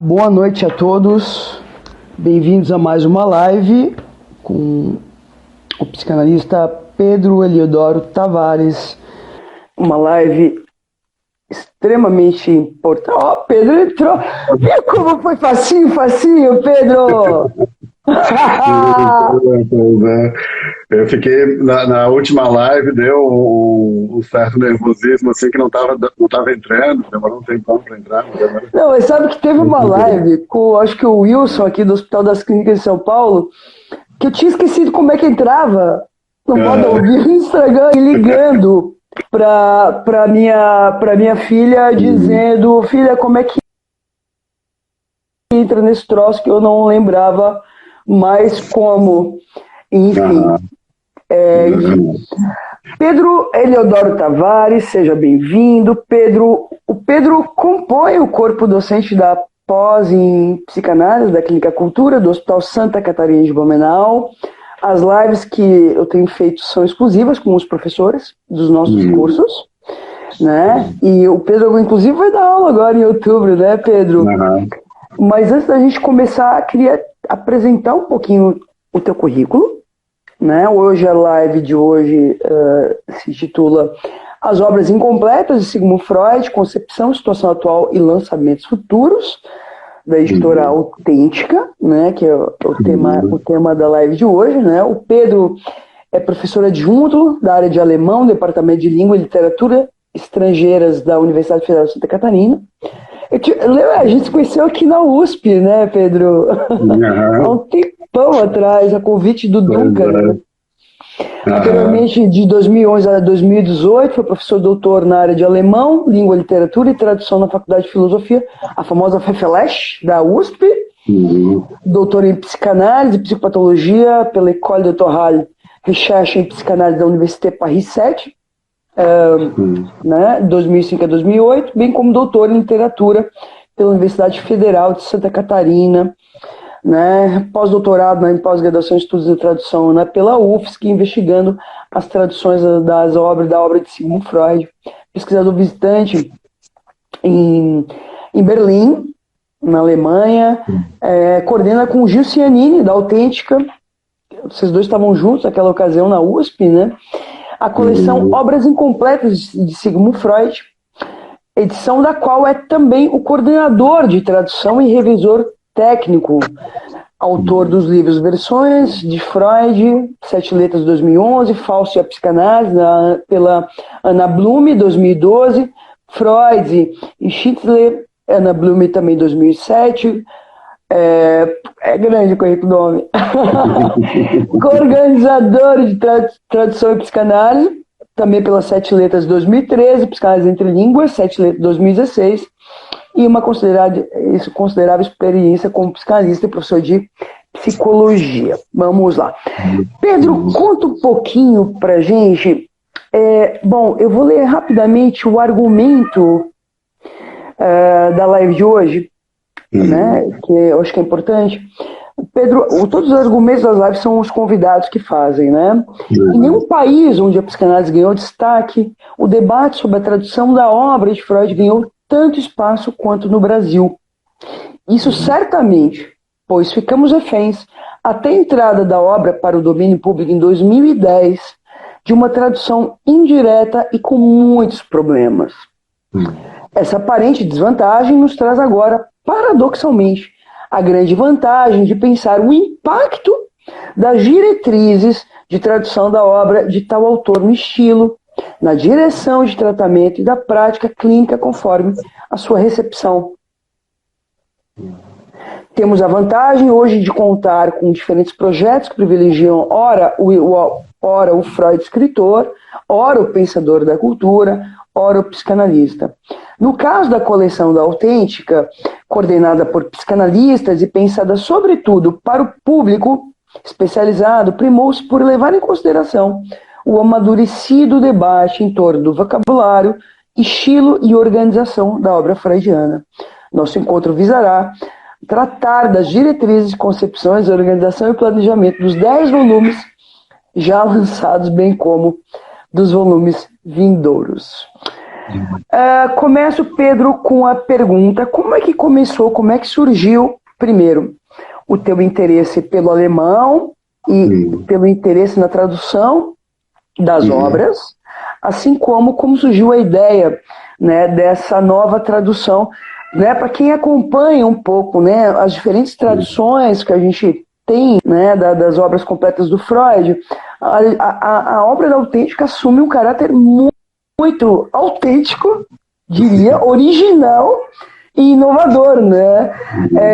Boa noite a todos, bem-vindos a mais uma live com o psicanalista Pedro Eliodoro Tavares. Uma live extremamente importante. Ó, Pedro entrou. Viu como foi facinho, Pedro? Eu fiquei na última live, deu um certo nervosismo assim que não tava entrando, demorou um tempão para entrar. Não, mas sabe que teve uma live com, acho que o Wilson aqui do Hospital das Clínicas de São Paulo, que eu tinha esquecido como é que entrava no modo ao vivo, estragando e ligando pra minha filha, dizendo: filha, como é que entra nesse troço, que eu não lembrava mais como. Enfim. Pedro Eliodoro Tavares, seja bem-vindo. O Pedro compõe o corpo docente da pós em psicanálise da Clínica Cultura do Hospital Santa Catarina de Blumenau. As lives que eu tenho feito são exclusivas com os professores dos nossos cursos, né? E o Pedro, inclusive, vai dar aula agora em outubro, né, Pedro? Mas antes da gente começar, queria apresentar um pouquinho o teu currículo, né? Hoje a live de hoje se intitula As Obras Incompletas de Sigmund Freud, Concepção, Situação Atual e Lançamentos Futuros, da editora Autêntica, né? Que é o tema da live de hoje, né? O Pedro é professor adjunto da área de alemão, Departamento de Língua e Literatura Estrangeiras da Universidade Federal de Santa Catarina. A gente se conheceu aqui na USP, né, Pedro? Há um tempão atrás, a convite do Duncan, né? Anteriormente, de 2011 a 2018, foi professor doutor na área de alemão, língua, literatura e tradução na Faculdade de Filosofia, a famosa FFLESH, da USP. Doutor em psicanálise e psicopatologia pela École Doctorale Recherche em Psicanálise da Université Paris 7. Né, 2005 a 2008, bem como doutor em literatura pela Universidade Federal de Santa Catarina, né, pós-doutorado em pós-graduação em estudos de tradução, né, pela UFSC, investigando as traduções da obra de Sigmund Freud, pesquisador visitante em Berlim, na Alemanha, coordena com o Gil Cianini, da Autêntica, vocês dois estavam juntos naquela ocasião na USP, né? A coleção Obras Incompletas de Sigmund Freud, edição da qual é também o coordenador de tradução e revisor técnico, autor dos livros Versões de Freud, 7 Letras 2011, Fausto e a Psicanálise, pela Ana Blume, 2012, Freud e Schittler, Ana Blume também 2007, é grande o currículo do homem. Co-organizador de tradução e psicanálise, também pelas 7 Letras 2013, Psicanálise entre Línguas, 7 Letras 2016, e uma considerável experiência como psicanalista e professor de psicologia. Vamos lá. Pedro, conta um pouquinho pra gente. Bom, eu vou ler rapidamente o argumento da live de hoje, né, que eu acho que é importante. Pedro, todos os argumentos das lives são os convidados que fazem, né? Em nenhum país onde a psicanálise ganhou destaque, o debate sobre a tradução da obra de Freud ganhou tanto espaço quanto no Brasil. Isso certamente, pois ficamos reféns, até a entrada da obra para o domínio público em 2010, de uma tradução indireta e com muitos problemas. Essa aparente desvantagem nos traz agora, paradoxalmente, a grande vantagem de pensar o impacto das diretrizes de tradução da obra de tal autor no estilo, na direção de tratamento e da prática clínica conforme a sua recepção. Temos a vantagem hoje de contar com diferentes projetos que privilegiam ora o Freud escritor, ora o pensador da cultura, ora o psicanalista. No caso da coleção da Autêntica, coordenada por psicanalistas e pensada sobretudo para o público especializado, primou-se por levar em consideração o amadurecido debate em torno do vocabulário, estilo e organização da obra freudiana. Nosso encontro visará tratar das diretrizes, concepções, organização e planejamento dos 10 volumes já lançados, bem como dos volumes vindouros. Começo, Pedro, com a pergunta: como é que começou, como é que surgiu, primeiro, o teu interesse pelo alemão e pelo interesse na tradução das obras, assim como surgiu a ideia, né, dessa nova tradução, né, para quem acompanha um pouco, né, as diferentes traduções que a gente tem, né, das obras completas do Freud, a obra da Autêntica assume um caráter muito autêntico, diria, original e inovador, né?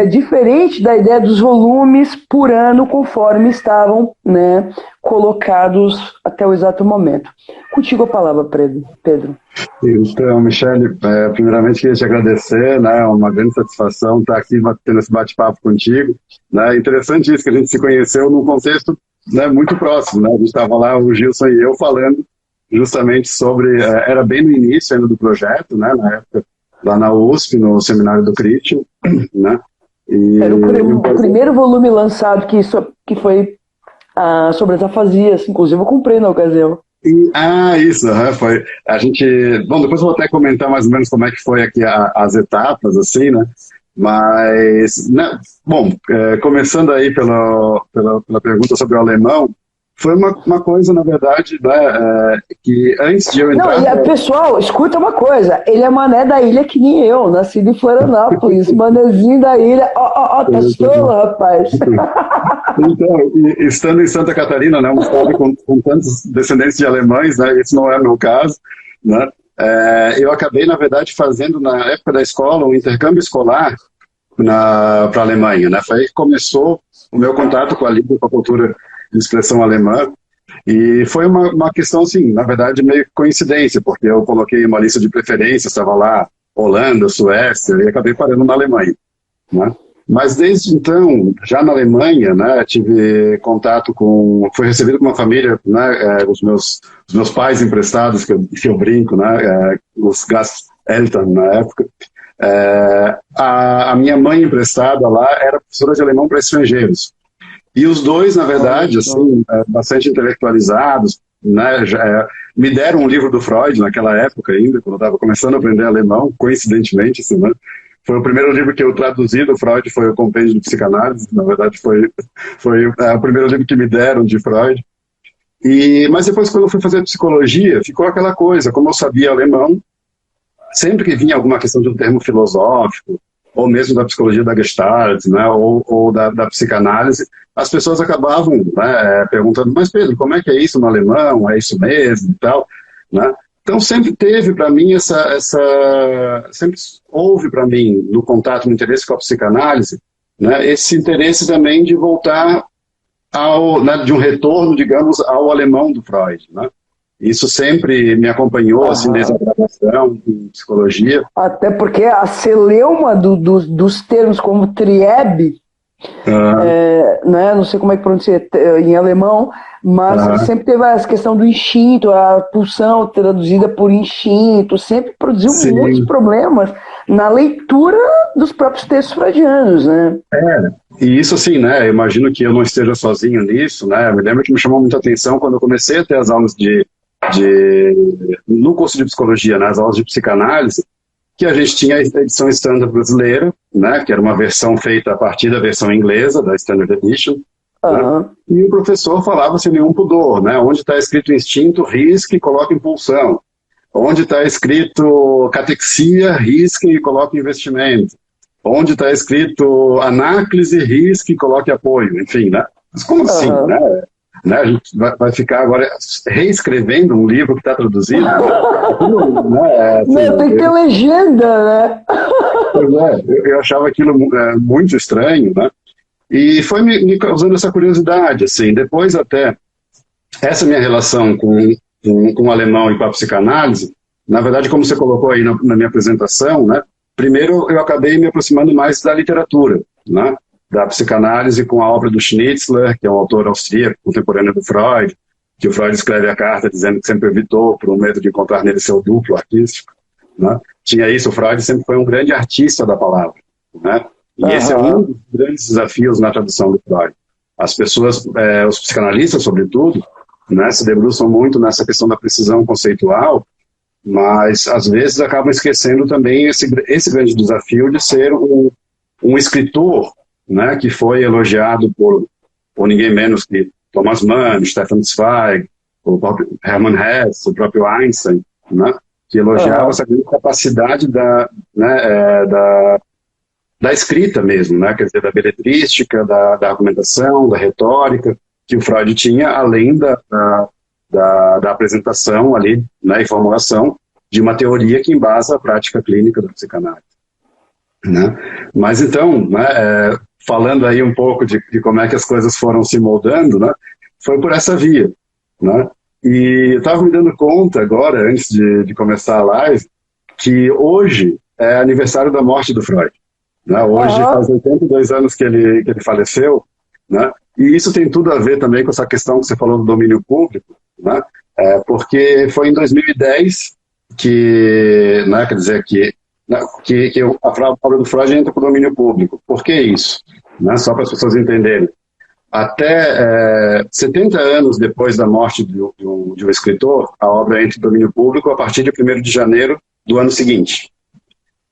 Diferente da ideia dos volumes por ano, conforme estavam, né, colocados até o exato momento. Contigo a palavra, Pedro. Então, Michele, primeiramente queria te agradecer, né? Uma grande satisfação estar aqui tendo esse bate-papo contigo, né? Interessante isso, que a gente se conheceu num contexto, né, muito próximo, né? A gente estava lá, o Gilson e eu, falando justamente sobre, era bem no início ainda do projeto, né? Na época, lá na USP, no seminário do Critio, né? Era o primeiro volume lançado que foi sobre as afasias, inclusive eu comprei na ocasião. Isso, foi. A gente. Bom, depois eu vou até comentar mais ou menos como é que foi aqui as etapas, assim, né? Mas, né, bom, começando aí pela pergunta sobre o alemão, foi uma coisa, na verdade, né, que antes de eu entrar... Não, pessoal, escuta uma coisa, ele é mané da ilha que nem eu, nascido em Florianópolis, manezinho da ilha, tá tolo, rapaz. Então, estando em Santa Catarina, né, um estado com tantos descendentes de alemães, né, esse não é o meu caso, né, eu acabei, na verdade, fazendo, na época da escola, um intercâmbio escolar para a Alemanha, né, foi aí que começou o meu contato com a língua, com a cultura de expressão alemã, e foi uma questão, assim, na verdade, meio coincidência, porque eu coloquei uma lista de preferências, estava lá Holanda, Suécia, e acabei parando na Alemanha, né? Mas desde então, já na Alemanha, né, tive contato fui recebido com uma família, né, os meus pais emprestados, que eu brinco, né, os Gasteltern na época. A minha mãe emprestada lá era professora de alemão para estrangeiros. E os dois, na verdade, assim, bastante intelectualizados, né, me deram um livro do Freud naquela época ainda, quando eu estava começando a aprender alemão, coincidentemente, assim, né? Foi o primeiro livro que eu traduzi do Freud, foi o Compêndio de Psicanálise, na verdade foi o primeiro livro que me deram de Freud. Mas depois, quando eu fui fazer psicologia, ficou aquela coisa, como eu sabia alemão, sempre que vinha alguma questão de um termo filosófico, ou mesmo da psicologia da Gestalt, né, ou da psicanálise, as pessoas acabavam, né, perguntando, mas Pedro, como é que é isso no alemão? É isso mesmo e tal, né? Então sempre teve para mim sempre houve para mim no contato, no interesse com a psicanálise, né, esse interesse também de voltar né, de um retorno, digamos, ao alemão do Freud, né? Isso sempre me acompanhou, assim, desde a graduação em psicologia. Até porque a celeuma dos termos como Trieb, né, não sei como é que pronuncia em alemão, mas sempre teve essa questão do instinto, a pulsão traduzida por instinto, sempre produziu muitos problemas na leitura dos próprios textos freudianos, né? E isso, assim, né, eu imagino que eu não esteja sozinho nisso, né, eu me lembro que me chamou muita atenção quando eu comecei a ter as aulas no curso de psicologia, nas aulas de psicanálise, que a gente tinha a edição Standard brasileira, né, que era uma versão feita a partir da versão inglesa, da Standard Edition, né, e o professor falava sem nenhum pudor, né, onde está escrito instinto, risque e coloca impulsão, onde está escrito catexia, risque e coloca investimento, onde está escrito anáclise, risque e coloque apoio, enfim, né, mas como assim, né? A gente vai ficar agora reescrevendo um livro que está traduzido. Né? Assim, não, tem que ter legenda, né? Pois eu achava aquilo muito estranho, né? E foi me causando essa curiosidade, assim. Depois até, essa minha relação com o alemão e com a psicanálise, na verdade, como você colocou aí na minha apresentação, né? Primeiro eu acabei me aproximando mais da literatura, né? Da psicanálise com a obra do Schnitzler, que é um autor austríaco, contemporâneo do Freud, que o Freud escreve a carta dizendo que sempre evitou por um medo de encontrar nele seu duplo artístico, né? Tinha isso, o Freud sempre foi um grande artista da palavra, né? E esse é um dos grandes desafios na tradução do Freud. As pessoas, os psicanalistas, sobretudo, né, se debruçam muito nessa questão da precisão conceitual, mas às vezes acabam esquecendo também esse grande desafio de ser um escritor, né, que foi elogiado por ninguém menos que Thomas Mann, Stefan Zweig, o próprio Hermann Hesse, o próprio Einstein, né, que elogiava essa grande capacidade da escrita mesmo, né, quer dizer, da beletrística, da argumentação, da retórica, que o Freud tinha, além da apresentação ali, né, e formulação de uma teoria que embasa a prática clínica da psicanálise. Né? Mas então, né, falando aí um pouco de como é que as coisas foram se moldando, né, foi por essa via. Né? E eu estava me dando conta agora, antes de começar a live, que hoje é aniversário da morte do Freud. Né? Hoje faz 82 anos que ele faleceu, né? E isso tem tudo a ver também com essa questão que você falou do domínio público, né? Porque foi em 2010 que, né, quer dizer, que a obra do Freud entra para o domínio público. Por que isso? Né? Só para as pessoas entenderem. Até 70 anos depois da morte de um escritor, a obra entra em domínio público a partir de 1º de janeiro do ano seguinte.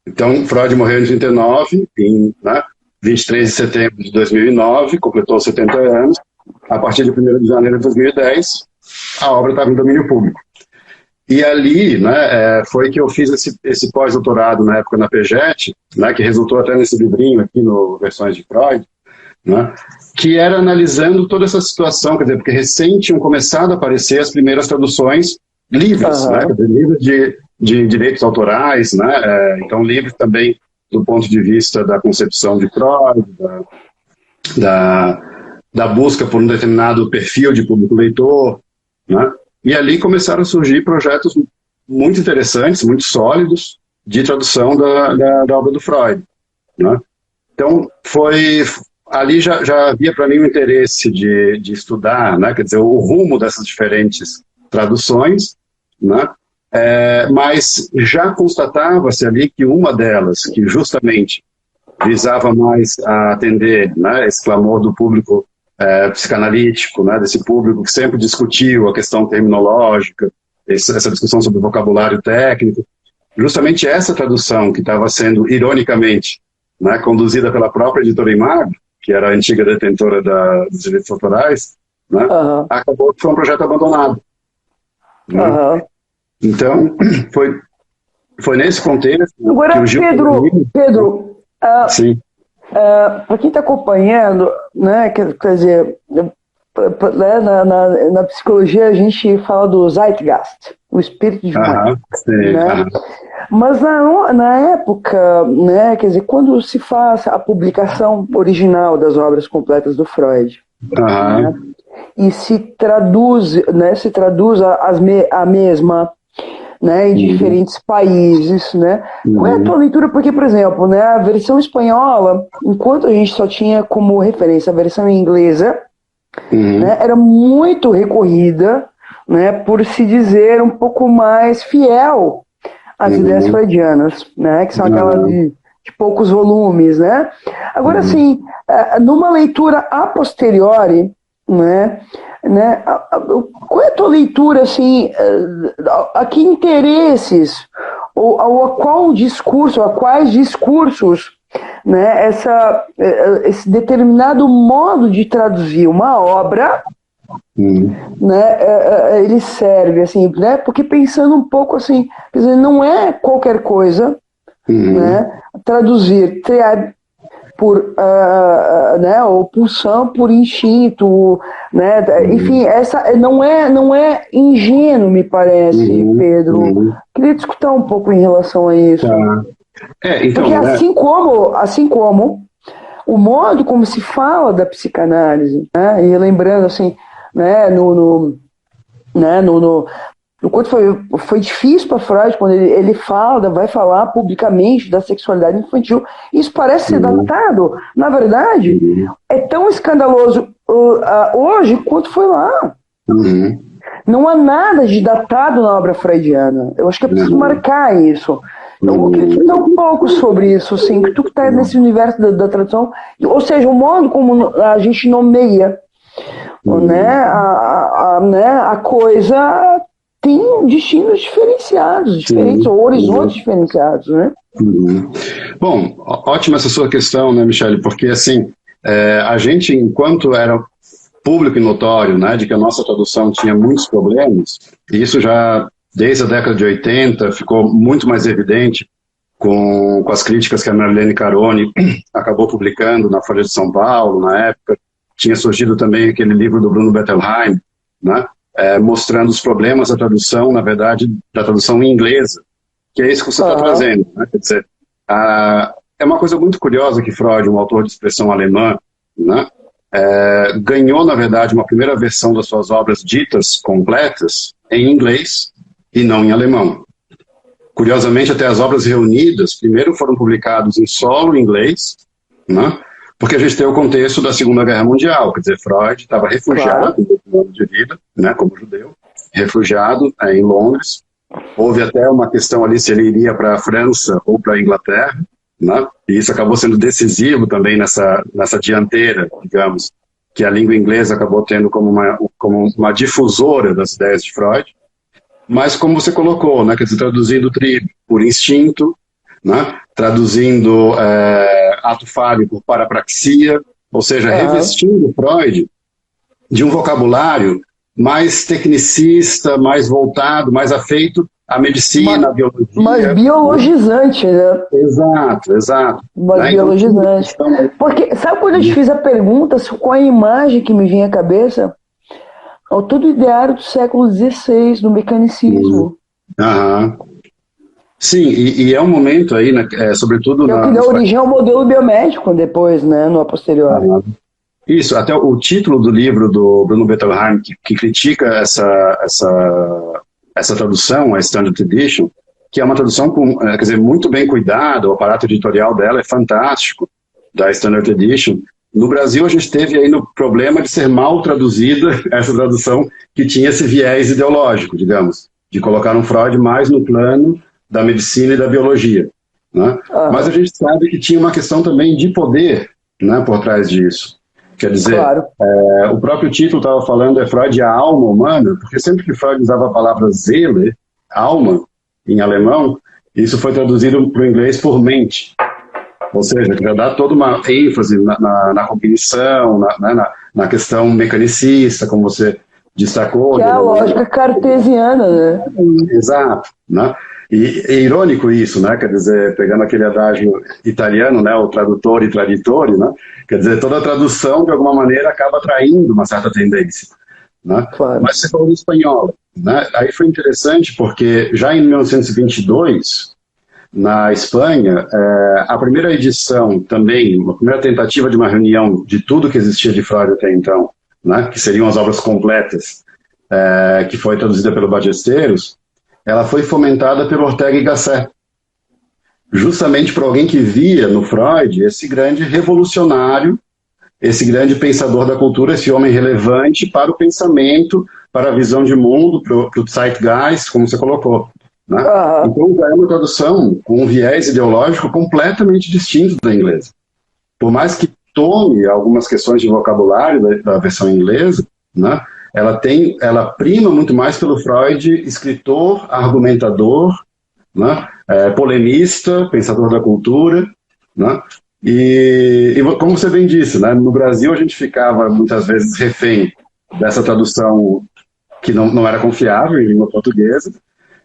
Então, Freud morreu em 39, em 23 de setembro de 2009, completou 70 anos. A partir de 1º de janeiro de 2010, a obra estava em domínio público. E ali, né, foi que eu fiz esse pós-doutorado na época na PEGET, né, que resultou até nesse livrinho aqui no Versões de Freud, né, que era analisando toda essa situação, quer dizer, porque recém tinham começado a aparecer as primeiras traduções livres, né, livros de direitos autorais, né, então livres também do ponto de vista da concepção de Freud, da busca por um determinado perfil de público leitor, né, e ali começaram a surgir projetos muito interessantes, muito sólidos, de tradução da obra do Freud. Né? Então, ali já havia para mim um interesse de estudar, né? Quer dizer, o rumo dessas diferentes traduções, né? Mas já constatava-se ali que uma delas, que justamente visava mais a atender, né, esse clamor do público psicanalítico, né, desse público que sempre discutiu a questão terminológica, essa discussão sobre o vocabulário técnico, justamente essa tradução que estava sendo, ironicamente, né, conduzida pela própria editora Imago, que era a antiga detentora dos direitos autorais, né, acabou que foi um projeto abandonado. Né? Então, foi nesse contexto agora, que o Gil... Pedro, sim. Para quem está acompanhando, né, quer dizer, na psicologia a gente fala do Zeitgeist, o espírito de uma né? Mas na época, né, quer dizer, quando se faz a publicação original das obras completas do Freud, né, e se traduz a mesma, né, em diferentes países, né? Qual é a tua leitura? Porque, por exemplo, né, a versão espanhola, enquanto a gente só tinha como referência a versão inglesa, né, era muito recorrida, né, por se dizer um pouco mais fiel às ideias freudianas, né, que são aquelas de poucos volumes, né? Agora, assim, numa leitura a posteriori, né, qual é a tua leitura, assim, a que interesses, ou a quais discursos, né, esse determinado modo de traduzir uma obra, né, ele serve, assim, né, porque pensando um pouco assim, quer dizer, não é qualquer coisa, né, traduzir por né, ou pulsão por instinto, né, enfim, essa não é ingênuo, me parece, Pedro. Queria discutir um pouco em relação a isso. Então, porque assim como o modo como se fala da psicanálise, né, e lembrando assim, né, no quanto foi difícil para Freud quando ele vai falar publicamente da sexualidade infantil. Isso parece ser datado. Na verdade, é tão escandaloso hoje quanto foi lá. Não há nada de datado na obra freudiana. Eu acho que é preciso marcar isso. Então, eu queria te dar um pouco sobre isso, assim, que tu que está nesse universo da tradução, ou seja, o modo como a gente nomeia, né, a coisa têm destinos diferenciados, diferentes, ou horizontes diferenciados, né? Uhum. Bom, ótima essa sua questão, né, Michele? Porque, assim, a gente, enquanto era público e notório, né, de que a nossa tradução tinha muitos problemas, e isso já desde a década de 80 ficou muito mais evidente com as críticas que a Marlene Caroni acabou publicando na Folha de São Paulo, na época. Tinha surgido também aquele livro do Bruno Bettelheim, né, mostrando os problemas da tradução, na verdade, da tradução inglesa, que é isso que você está trazendo. Né? Quer dizer, é uma coisa muito curiosa que Freud, um autor de expressão alemã, né, ganhou, na verdade, uma primeira versão das suas obras ditas completas em inglês e não em alemão. Curiosamente, até as obras reunidas, primeiro foram publicadas em solo inglês, né, porque a gente tem o contexto da Segunda Guerra Mundial, quer dizer, Freud estava refugiado no ano de vida, né, como judeu, refugiado em Londres. Houve até uma questão ali se ele iria para a França ou para a Inglaterra, né? E isso acabou sendo decisivo também nessa dianteira, digamos, que a língua inglesa acabou tendo como uma difusora das ideias de Freud. Mas como você colocou, né, quer dizer, traduzindo tribo por instinto, né, traduzindo ato falho por parapraxia, ou seja, revestindo Freud de um vocabulário mais tecnicista, mais voltado, mais afeito à medicina, à biologia. Mais biologizante, né? Exato. Mais biologizante. Porque, sabe quando eu te fiz a pergunta, qual é a imagem que me vinha à cabeça? É todo o ideário do século XVI, do mecanicismo. Sim, e é um momento aí, né, sobretudo... Que é o que dá origem ao modelo biomédico depois, né, no posterior. Isso, até o título do livro do Bruno Bettelheim, que critica essa tradução, a Standard Edition, que é uma tradução quer dizer, muito bem cuidada, o aparato editorial dela é fantástico, da Standard Edition. No Brasil, a gente teve aí no problema de ser mal traduzida essa tradução que tinha esse viés ideológico, digamos, de colocar um Freud mais no plano da medicina e da biologia, né? Mas a gente sabe que tinha uma questão também de poder, né, por trás disso. Quer dizer, o próprio título estava falando Freud e a alma humana, porque sempre que Freud usava a palavra Seele, alma, em alemão, isso foi traduzido para o inglês por mente. Ou seja, já dá toda uma ênfase na cognição, na questão mecanicista, como você destacou. Que é a lógica cartesiana, né? Exato, né? E é irônico isso, né? Quer dizer, pegando aquele adágio italiano, né? O tradutor e traditore, né? Quer dizer, toda tradução, de alguma maneira, acaba atraindo uma certa tendência, né? Claro. Mas você falou em espanhol, né? Aí foi interessante porque já em 1922, na Espanha, a primeira edição também, uma primeira tentativa de uma reunião de tudo que existia de Freud até então, né? Que seriam as obras completas, que foi traduzida pelo Ballesteros, ela foi fomentada pelo Ortega y Gasset, justamente por alguém que via no Freud esse grande revolucionário, esse grande pensador da cultura, esse homem relevante para o pensamento, para a visão de mundo, para o Zeitgeist, como você colocou, né? Então é uma tradução com um viés ideológico completamente distinto da inglesa. Por mais que tome algumas questões de vocabulário da versão inglesa, né? Ela prima muito mais pelo Freud, escritor, argumentador, né? Polemista, pensador da cultura, né? E como você bem disse, né? No Brasil a gente ficava muitas vezes refém dessa tradução que não era confiável em língua portuguesa,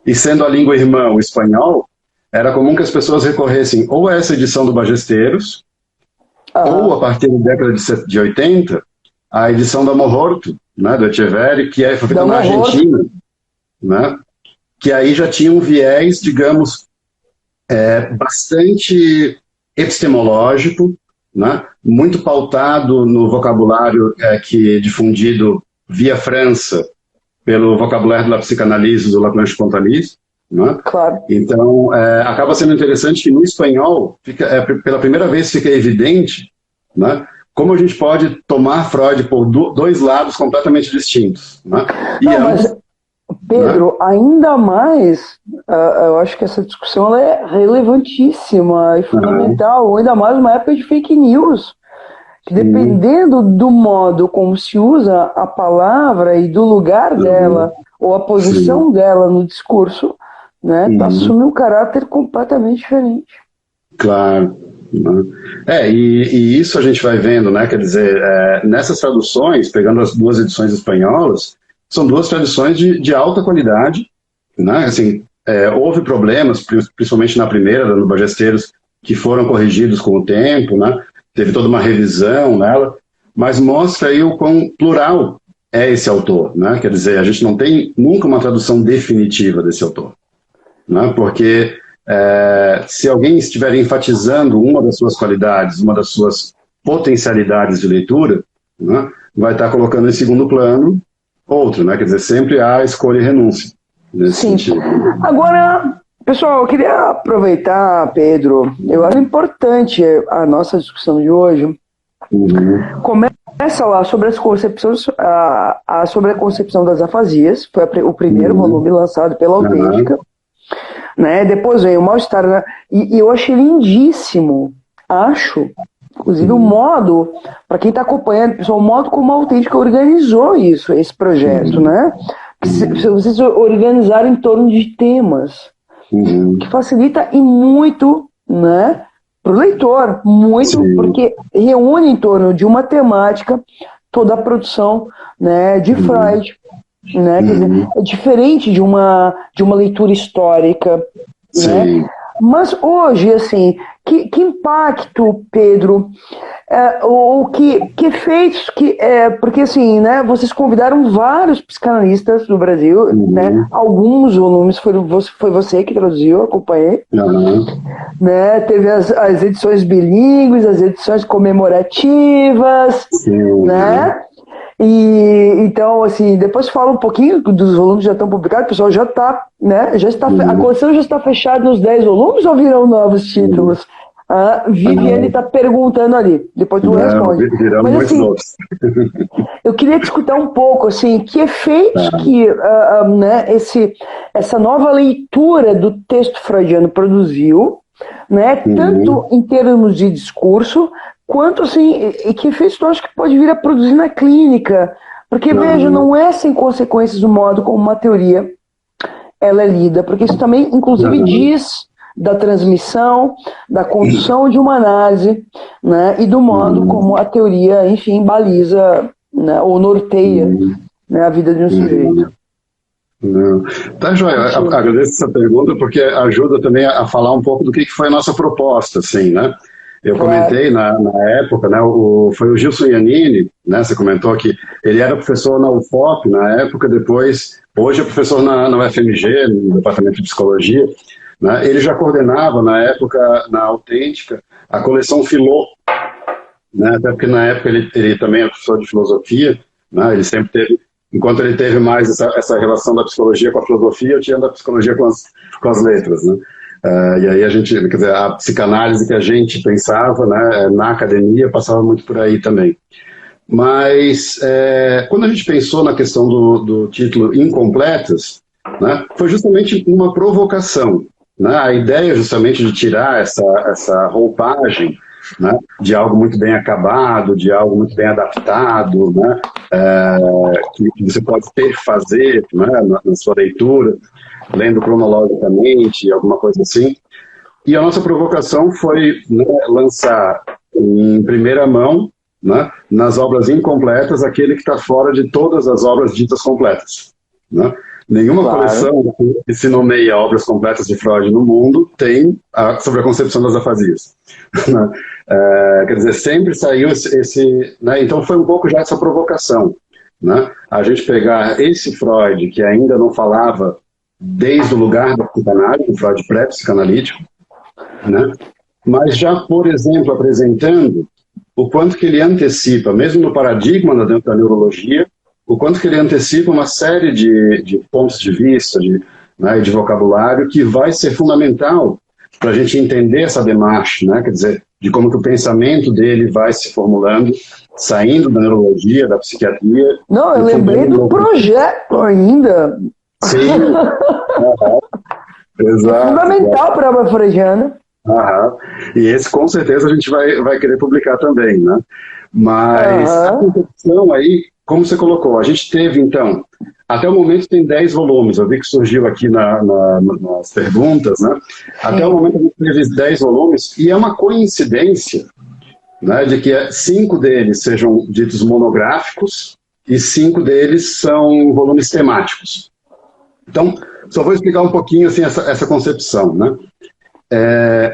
e sendo a língua irmã o espanhol, era comum que as pessoas recorressem ou a essa edição do Ballesteros, ou a partir da década de 80, a edição da Mororto, né, do Echeverri, que foi feita na Argentina, né, que aí já tinha um viés, digamos, bastante epistemológico, né, muito pautado no vocabulário que é difundido via França, pelo vocabulário da psicanálise do Laclanche-Pontalis, né? Claro. Então, acaba sendo interessante que no espanhol, pela primeira vez fica evidente, né, como a gente pode tomar Freud por dois lados completamente distintos. Né? Mas, Pedro, né? Ainda mais, eu acho que essa discussão ela é relevantíssima e fundamental, ainda mais numa época de fake news, que dependendo do modo como se usa a palavra e do lugar dela, ou a posição dela no discurso, né, assume um caráter completamente diferente. Claro. E isso a gente vai vendo, né? Quer dizer, nessas traduções, pegando as duas edições espanholas, são duas traduções de alta qualidade, né? Assim, houve problemas, principalmente na primeira, da Nuba Gesteiros, que foram corrigidos com o tempo, né? Teve toda uma revisão nela, mas mostra aí o quão plural é esse autor, né? Quer dizer, a gente não tem nunca uma tradução definitiva desse autor, né? Porque se alguém estiver enfatizando uma das suas qualidades, uma das suas potencialidades de leitura, né, vai estar colocando em segundo plano outro, né? Quer dizer, sempre há escolha e renúncia nesse sentido. Agora, pessoal, eu queria aproveitar, Pedro, eu acho importante a nossa discussão de hoje. Começa lá sobre as concepções, sobre a concepção das afasias, foi o primeiro volume lançado pela Autêntica. Né? Depois vem o Mal-Estar, né? E eu achei lindíssimo, inclusive o modo, para quem está acompanhando, pessoal, o modo como a Autêntica organizou esse projeto, né? Se vocês organizarem em torno de temas, que facilita e muito, né, para o leitor, muito, porque reúne em torno de uma temática toda a produção, né, de Freud. Né? Quer dizer, é diferente de uma leitura histórica, né? Mas hoje, assim, que impacto, Pedro, ou que efeitos, porque assim, né, vocês convidaram vários psicanalistas do Brasil, né? Alguns volumes foi você que traduziu, acompanhei, né? Teve as edições bilíngues, as edições comemorativas, né? E então, assim, depois fala um pouquinho dos volumes que já estão publicados, o pessoal já está, né? A coleção já está fechada nos 10 volumes ou virão novos títulos? Viviane está perguntando ali, depois tu responde. Mas assim, eu queria discutir um pouco, assim, que efeitos que né, essa nova leitura do texto freudiano produziu, né? Tanto em termos de discurso, quanto assim, e que efeitos tu acha que pode vir a produzir na clínica? Porque, veja, não é sem consequências o modo como uma teoria ela é lida, porque isso também, inclusive, diz da transmissão, da condução de uma análise, né, e do modo como a teoria, enfim, baliza, né, ou norteia, né, a vida de um sujeito. Tá, joia. Agradeço essa pergunta, porque ajuda também a falar um pouco do que foi a nossa proposta, assim, né? Eu comentei na época, né, foi o Gilson Iannini, né, você comentou que ele era professor na UFOP na época, depois, hoje é professor na UFMG, no Departamento de Psicologia, né, ele já coordenava na época, na Autêntica, a coleção Filô, né, até porque na época ele também é professor de filosofia, né, ele sempre teve, enquanto ele teve mais essa relação da psicologia com a filosofia, eu tinha da psicologia com as letras, né. E aí a gente, quer dizer, a psicanálise que a gente pensava, né, na academia passava muito por aí também. Mas quando a gente pensou na questão do título Incompletas, né, foi justamente uma provocação, né, a ideia justamente de tirar essa roupagem, né, de algo muito bem acabado, de algo muito bem adaptado, né, que você pode fazer, né, na sua leitura, lendo cronologicamente, alguma coisa assim. E a nossa provocação foi, né, lançar em primeira mão, né, nas obras incompletas, aquele que está fora de todas as obras ditas completas. Né? Nenhuma coleção que se nomeia obras completas de Freud no mundo tem sobre a concepção das afasias. Quer dizer, sempre saiu esse... Né, então foi um pouco já essa provocação. Né? A gente pegar esse Freud, que ainda não falava desde o lugar da psicanálise, o Freud pré-psicanalítico, né? Mas já, por exemplo, apresentando o quanto que ele antecipa, mesmo no paradigma da neurologia, o quanto que ele antecipa uma série de pontos de vista, né, de vocabulário, que vai ser fundamental para a gente entender essa demarche, né? Quer dizer, de como que o pensamento dele vai se formulando, saindo da neurologia, da psiquiatria. Não, eu lembrei do projeto ainda. Sim. Exato. É fundamental para a obra freudiana. E esse com certeza a gente vai querer publicar também, né? Mas a concepção aí, como você colocou, a gente teve então Até o momento tem 10 volumes, eu vi que surgiu aqui nas perguntas, né? Até o momento a gente teve 10 volumes, e é uma coincidência, né, de que 5 deles sejam ditos monográficos e 5 deles são volumes temáticos. Então, só vou explicar um pouquinho assim, essa concepção, né?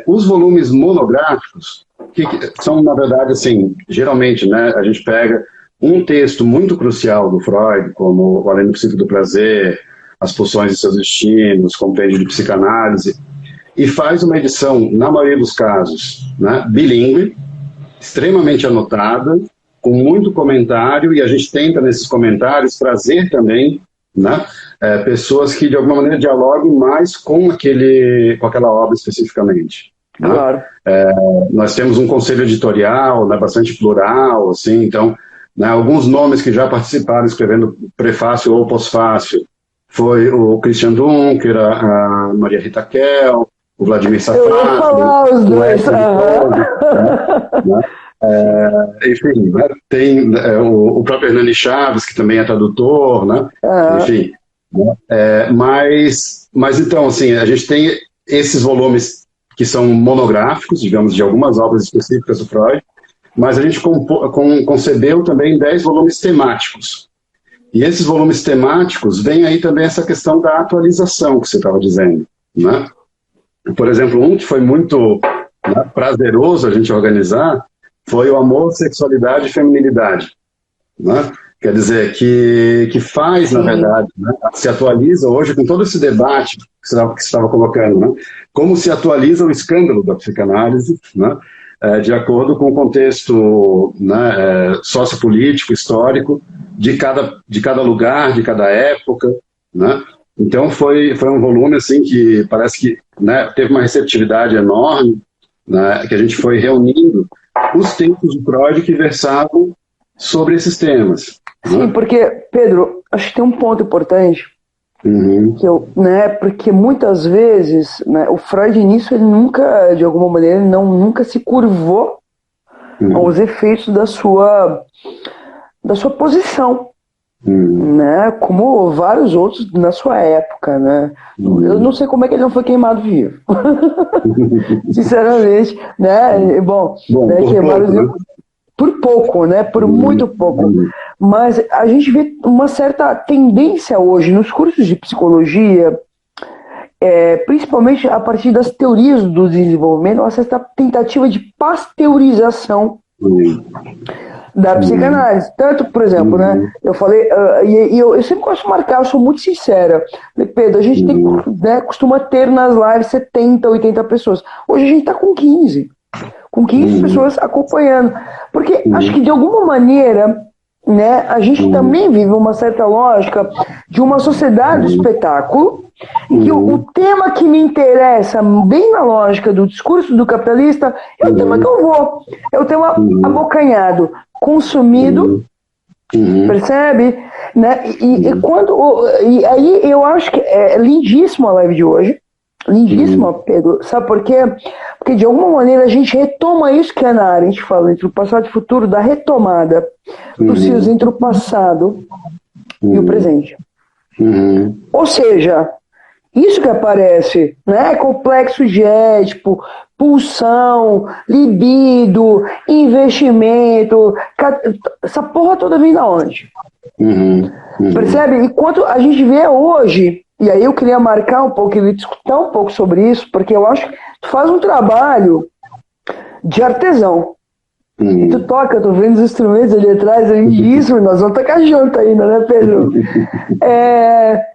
Os volumes monográficos, que são, na verdade, assim, geralmente, né, a gente pega um texto muito crucial do Freud, como O Além do Princípio do Prazer, As Pulsões e Seus Destinos, Compêndio de Psicanálise, e faz uma edição, na maioria dos casos, né, bilíngue, extremamente anotada, com muito comentário, e a gente tenta, nesses comentários, trazer também, né, pessoas que, de alguma maneira, dialoguem mais com aquela obra especificamente. Né? Claro. Nós temos um conselho editorial, né, bastante plural, assim, então, né, alguns nomes que já participaram escrevendo prefácio ou pós-fácio foi o Christian Dunker, a Maria Rita Kell, o Vladimir Safar, eu ia falar os dois. Enfim, né, tem o próprio Hernani Chaves, que também é tradutor, né? Enfim. Mas então, assim, a gente tem esses volumes que são monográficos, digamos, de algumas obras específicas do Freud, mas a gente concebeu também 10 volumes temáticos. E esses volumes temáticos, vem aí também essa questão da atualização que você estava dizendo, né? Por exemplo, um que foi muito, né, prazeroso a gente organizar foi o Amor, Sexualidade e Feminilidade, né? Quer dizer, que faz, na verdade, né, se atualiza hoje com todo esse debate que você estava colocando, né? Como se atualiza o escândalo da psicanálise, né? De acordo com o contexto, né, sociopolítico, histórico, de cada lugar, de cada época, né? Então foi um volume assim, que parece que, né, teve uma receptividade enorme, né, que a gente foi reunindo os textos do Freud que versavam sobre esses temas. Sim, né? porque, Pedro, acho que tem um ponto importante, porque muitas vezes, né, o Freud nisso, ele nunca, de alguma maneira, nunca se curvou aos efeitos da sua posição, né, como vários outros na sua época, né. Eu não sei como é que ele não foi queimado vivo. Sinceramente, né, bom né, queimaram pouco, né? Por pouco, né, por muito pouco. Mas a gente vê uma certa tendência hoje nos cursos de psicologia, principalmente a partir das teorias do desenvolvimento, uma certa tentativa de pasteurização da psicanálise. Tanto, por exemplo, né, eu falei, e eu sempre gosto de marcar, eu sou muito sincera. Pedro, a gente tem, né, costuma ter nas lives 70, 80 pessoas. Hoje a gente está com 15. Com 15 pessoas acompanhando. Porque acho que, de alguma maneira, né, a gente também vive uma certa lógica de uma sociedade do espetáculo, em que o tema que me interessa, bem na lógica do discurso do capitalista, é o tema que eu vou. É o tema abocanhado, consumido, percebe? Né? E aí eu acho que é lindíssima a live de hoje. Lindíssima, Pedro. Sabe por quê? Porque de alguma maneira a gente retoma isso que é na área, a gente fala entre o passado e o futuro, da retomada dos fios entre o passado e o presente. Ou seja, isso que aparece, né? Complexo de Édipo, pulsão, libido, investimento, essa porra toda vem da onde? Percebe? Enquanto a gente vê hoje, e aí eu queria marcar um pouco, queria discutir um pouco sobre isso, porque eu acho que tu faz um trabalho de artesão. E tu toca, eu tô vendo os instrumentos ali atrás, isso, nós vamos tocar junto ainda, né, Pedro?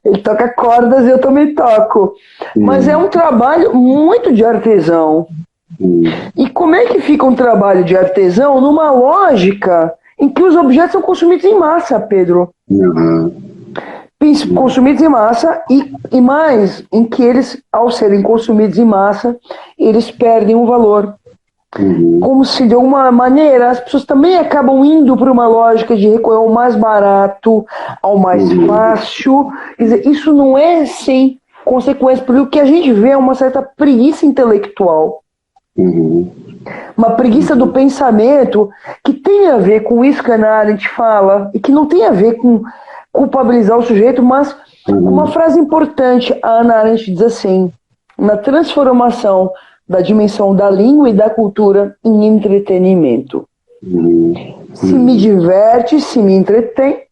Ele toca cordas e eu também toco. Mas é um trabalho muito de artesão. E como é que fica um trabalho de artesão numa lógica em que os objetos são consumidos em massa, Pedro? Consumidos em massa e mais, em que eles, ao serem consumidos em massa, eles perdem um valor. Como se de alguma maneira as pessoas também acabam indo para uma lógica de recorrer ao mais barato, ao mais fácil. Quer dizer, isso não é sem consequência, porque o que a gente vê é uma certa preguiça intelectual. Uma preguiça do pensamento que tem a ver com isso que a gente fala, e que não tem a ver com culpabilizar o sujeito, mas uma frase importante, a Hannah Arendt diz assim: na transformação da dimensão da língua e da cultura em entretenimento. Se me diverte, se me entretém,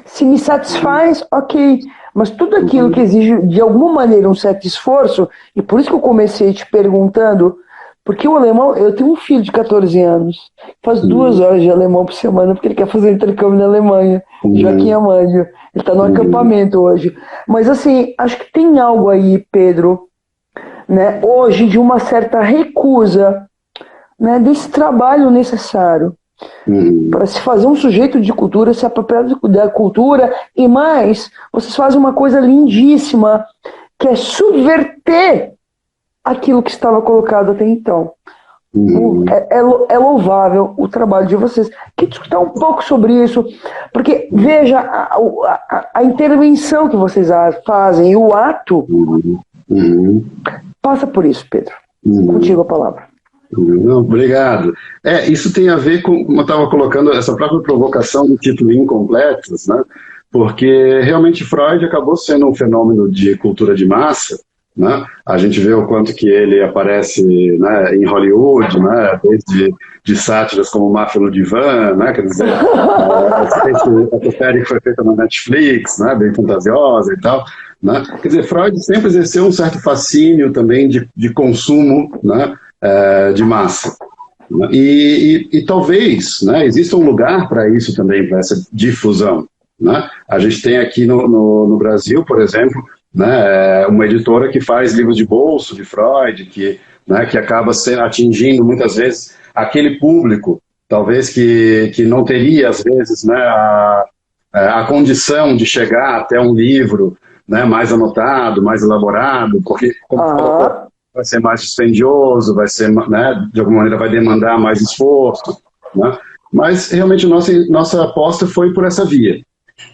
se me satisfaz, ok. Mas tudo aquilo que exige, de alguma maneira, um certo esforço, e por isso que eu comecei te perguntando, porque o alemão, eu tenho um filho de 14 anos, faz 2 horas de alemão por semana, porque ele quer fazer intercâmbio na Alemanha, Joaquim Amândio. Ele está no acampamento hoje. Mas, assim, acho que tem algo aí, Pedro, né, hoje, de uma certa recusa, né, desse trabalho necessário para se fazer um sujeito de cultura, se apropriar da cultura, e mais, vocês fazem uma coisa lindíssima, que é subverter aquilo que estava colocado até então. É louvável o trabalho de vocês. Queria discutir um pouco sobre isso, porque veja a intervenção que vocês fazem e o ato passa por isso, Pedro. Contigo a palavra. Não, obrigado. Isso tem a ver com, como eu estava colocando, essa própria provocação do título Incompletos, né? Porque realmente Freud acabou sendo um fenômeno de cultura de massa, né? A gente vê o quanto que ele aparece, né, em Hollywood, né, desde de sátiras como Máfia no Divã, né, quer dizer, essa série que foi feita na Netflix, né, bem fantasiosa e tal, né? Quer dizer, Freud sempre exerceu um certo fascínio também de consumo, né, de massa. E talvez, né, exista um lugar para isso também, para essa difusão, né? A gente tem aqui no Brasil, por exemplo, né, uma editora que faz livros de bolso de Freud, né, que acaba atingindo muitas vezes aquele público, talvez que não teria, às vezes, né, a condição de chegar até um livro, né, mais anotado, mais elaborado, porque, como falou, vai ser mais dispendioso, vai ser, né, de alguma maneira vai demandar mais esforço, né? Mas realmente nossa aposta foi por essa via,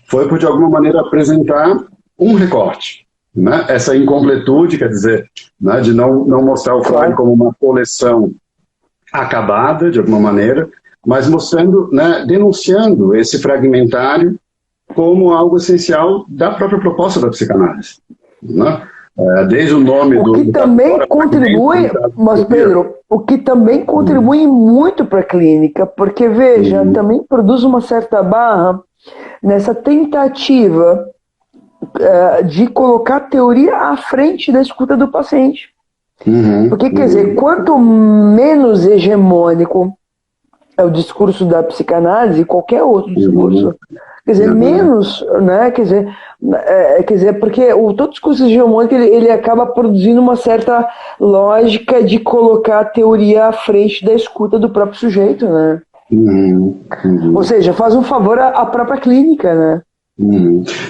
foi por de alguma maneira apresentar um recorte, né? Essa incompletude, quer dizer, né, de não mostrar o Freud como uma coleção acabada de alguma maneira, mas mostrando, né, denunciando esse fragmentário como algo essencial da própria proposta da psicanálise, né? Desde o nome do... O que também contribui, mas Pedro, o que também contribui muito para a clínica, porque veja, também produz uma certa barra nessa tentativa de colocar a teoria à frente da escuta do paciente. Porque, quer dizer, quanto menos hegemônico é o discurso da psicanálise, qualquer outro discurso, quer dizer, menos, né, quer dizer, porque todo discurso hegemônico ele acaba produzindo uma certa lógica de colocar a teoria à frente da escuta do próprio sujeito, né? Ou seja, faz um favor à própria clínica, né?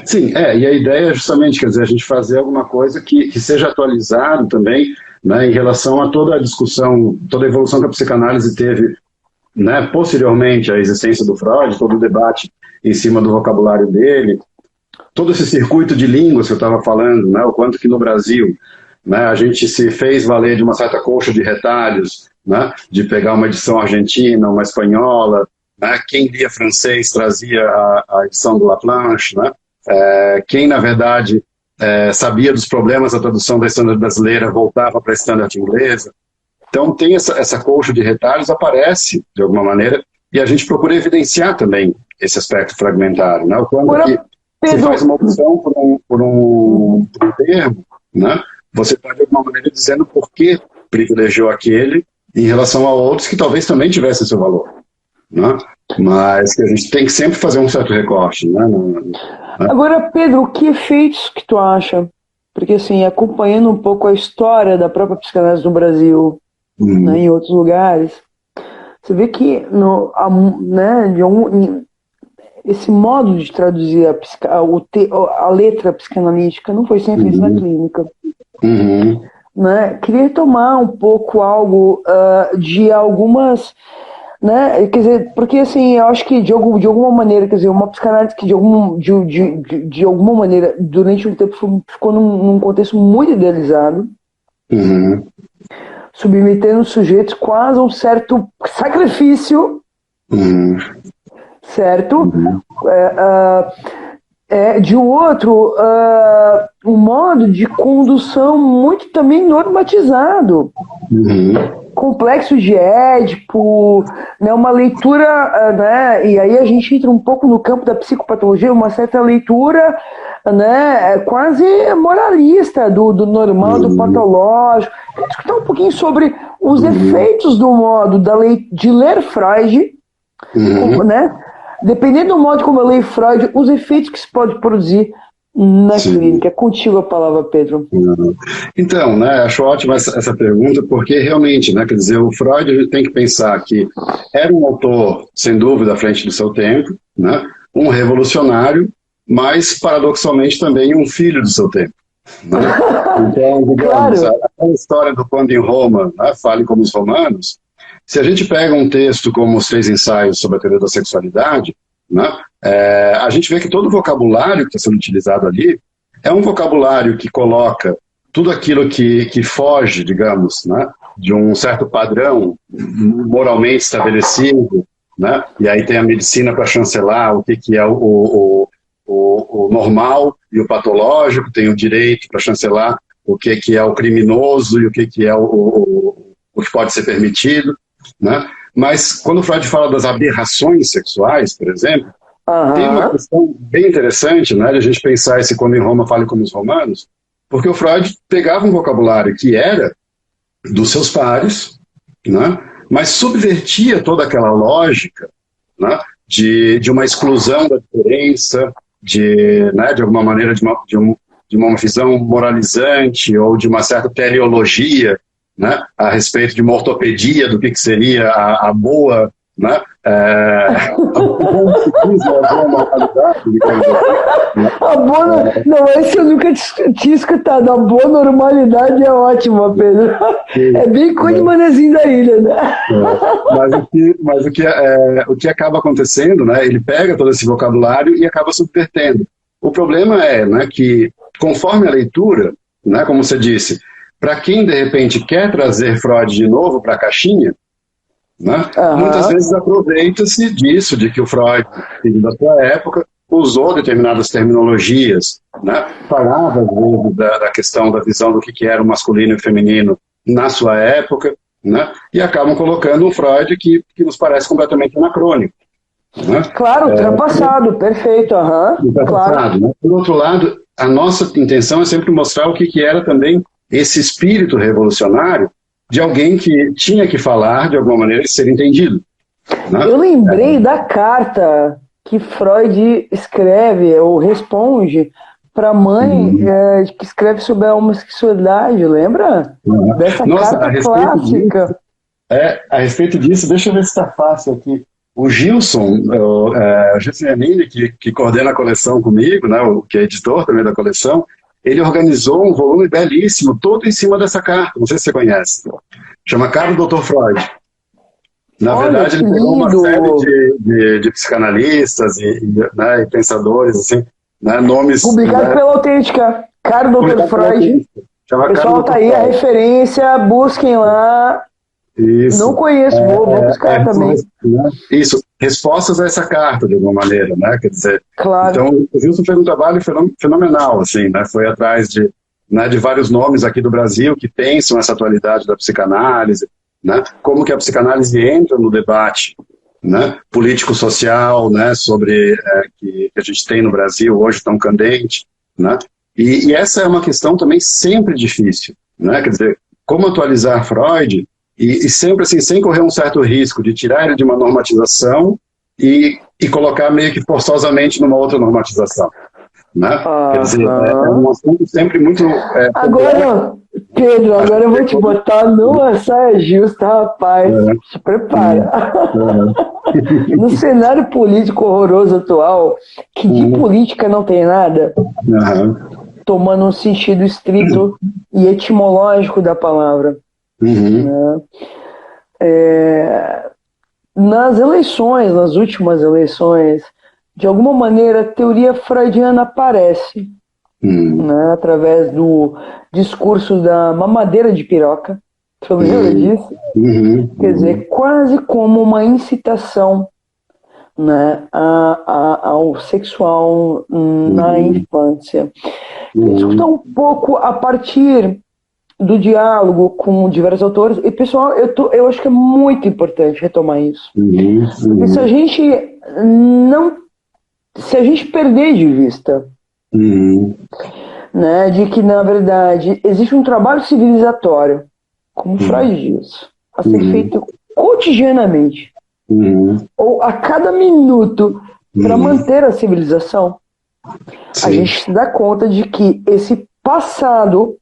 Sim, e a ideia é justamente, quer dizer, a gente fazer alguma coisa que seja atualizado também, né, em relação a toda a discussão, toda a evolução que a psicanálise teve, né, posteriormente à existência do Freud, todo o debate em cima do vocabulário dele, todo esse circuito de línguas que eu estava falando, né, o quanto que no Brasil, né, a gente se fez valer de uma certa colcha de retalhos, né, de pegar uma edição argentina, uma espanhola, né, quem lia francês trazia a edição do Laplanche, né, quem na verdade sabia dos problemas da tradução da Standard brasileira voltava para a Standard inglesa. Então tem essa colcha de retalhos, aparece de alguma maneira, e a gente procura evidenciar também esse aspecto fragmentário, né? Quando que se faz uma opção por um termo, né? Você está de alguma maneira dizendo por que privilegiou aquele em relação a outros que talvez também tivessem seu valor, né? Mas que a gente tem que sempre fazer um certo recorte, né? Agora, Pedro, que efeitos que tu acha? Porque, assim, acompanhando um pouco a história da própria psicanálise no Brasil, né, em outros lugares, você vê que esse modo de traduzir a letra psicanalítica não foi sempre isso na clínica. Né? Queria retomar um pouco algo de algumas... Né? Quer dizer, porque assim, eu acho que de alguma maneira, quer dizer, uma psicanálise que de alguma maneira, durante um tempo ficou num contexto muito idealizado, submetendo os sujeitos quase a um certo sacrifício, certo? De outro, um modo de condução muito também normatizado. Complexo de Édipo, né, uma leitura, né, e aí a gente entra um pouco no campo da psicopatologia, uma certa leitura, né, quase moralista do normal, do patológico. Queria discutir um pouquinho sobre os efeitos do modo de ler Freud, né, dependendo do modo como eu leio Freud, os efeitos que se pode produzir na clínica. É contigo a palavra, Pedro. Então, né, acho ótima essa pergunta, porque realmente, né, quer dizer, o Freud a gente tem que pensar que era um autor, sem dúvida, à frente do seu tempo, né, um revolucionário, mas, paradoxalmente, também um filho do seu tempo. Né? Então, digamos, a história do Quando em Roma, né, Fale como os Romanos, se a gente pega um texto como Os Três Ensaios sobre a Teoria da Sexualidade, né, a gente vê que todo o vocabulário que está sendo utilizado ali é um vocabulário que coloca tudo aquilo que foge, digamos, né, de um certo padrão moralmente estabelecido, né, e aí tem a medicina para chancelar o que é o normal e o patológico, tem o direito para chancelar o que é o criminoso e o que é o que pode ser permitido, né? Mas quando Freud fala das aberrações sexuais, por exemplo, tem uma questão bem interessante, né, de a gente pensar esse Quando em Roma Fale como os Romanos, porque o Freud pegava um vocabulário que era dos seus pares, né, mas subvertia toda aquela lógica, né, de uma exclusão da diferença, né, de alguma maneira de uma visão moralizante ou de uma certa teleologia, né, a respeito de uma ortopedia do que seria a boa, né, a boa normalidade. Não, esse eu nunca tinha escutado. A boa normalidade é ótima, Pedro. É bem coisa de manezinho da ilha, né? Mas o que acaba acontecendo, né, ele pega todo esse vocabulário e acaba subvertendo. O problema é, né, que, conforme a leitura, né, como você disse, para quem, de repente, quer trazer Freud de novo para a caixinha, né, muitas vezes aproveita-se disso, de que o Freud, filho da sua época, usou determinadas terminologias, né, falava, às vezes, da questão da visão do que era o masculino e o feminino na sua época, né, e acabam colocando um Freud que nos parece completamente anacrônico. Né? Claro, ultrapassado, perfeito. Ultrapassado, claro. Né? Por outro lado, a nossa intenção é sempre mostrar o que era também esse espírito revolucionário de alguém que tinha que falar de alguma maneira e ser entendido. Né? Eu lembrei da carta que Freud escreve ou responde para a mãe que escreve sobre a homossexualidade, lembra? Dessa carta clássica. A respeito disso, deixa eu ver se está fácil aqui. O Gilson Yanini, que coordena a coleção comigo, né, que é editor também da coleção, ele organizou um volume belíssimo, todo em cima dessa carta, não sei se você conhece. Chama Caro Dr. Freud. Na verdade, ele pegou uma série de psicanalistas e pensadores, assim, né, nomes... Publicado pela Autêntica, Caro Dr. Freud. O pessoal está aí, a referência, busquem lá. Isso. Não conheço, vou buscar também. Isso, respostas a essa carta, de alguma maneira, né? Quer dizer, claro. Então, o Wilson fez um trabalho fenomenal, assim, né? Foi atrás de vários nomes aqui do Brasil que pensam essa atualidade da psicanálise, né? Como que a psicanálise entra no debate, né, político-social, né, sobre que a gente tem no Brasil hoje tão candente, né? E essa é uma questão também sempre difícil, né? Quer dizer, como atualizar Freud e sempre assim, sem correr um certo risco de tirar ele de uma normatização e colocar meio que forçosamente numa outra normatização. Né? Quer dizer, é um assunto sempre muito... Agora, Pedro, agora eu vou te botar numa saia justa, rapaz. Se prepara. No cenário político horroroso atual, que de política não tem nada, tomando um sentido estrito e etimológico da palavra. Né? Nas eleições, nas últimas eleições, de alguma maneira a teoria freudiana aparece, né, através do discurso da mamadeira de piroca. Você lembra disso? Quer dizer, quase como uma incitação, né, ao sexual na infância. Discutir um pouco a partir do diálogo com diversos autores. E, pessoal, eu acho que é muito importante retomar isso. Porque se a gente perder de vista, né, de que, na verdade, existe um trabalho civilizatório, como Freud diz, a ser feito cotidianamente, ou a cada minuto, para manter a civilização, a gente se dá conta de que esse passado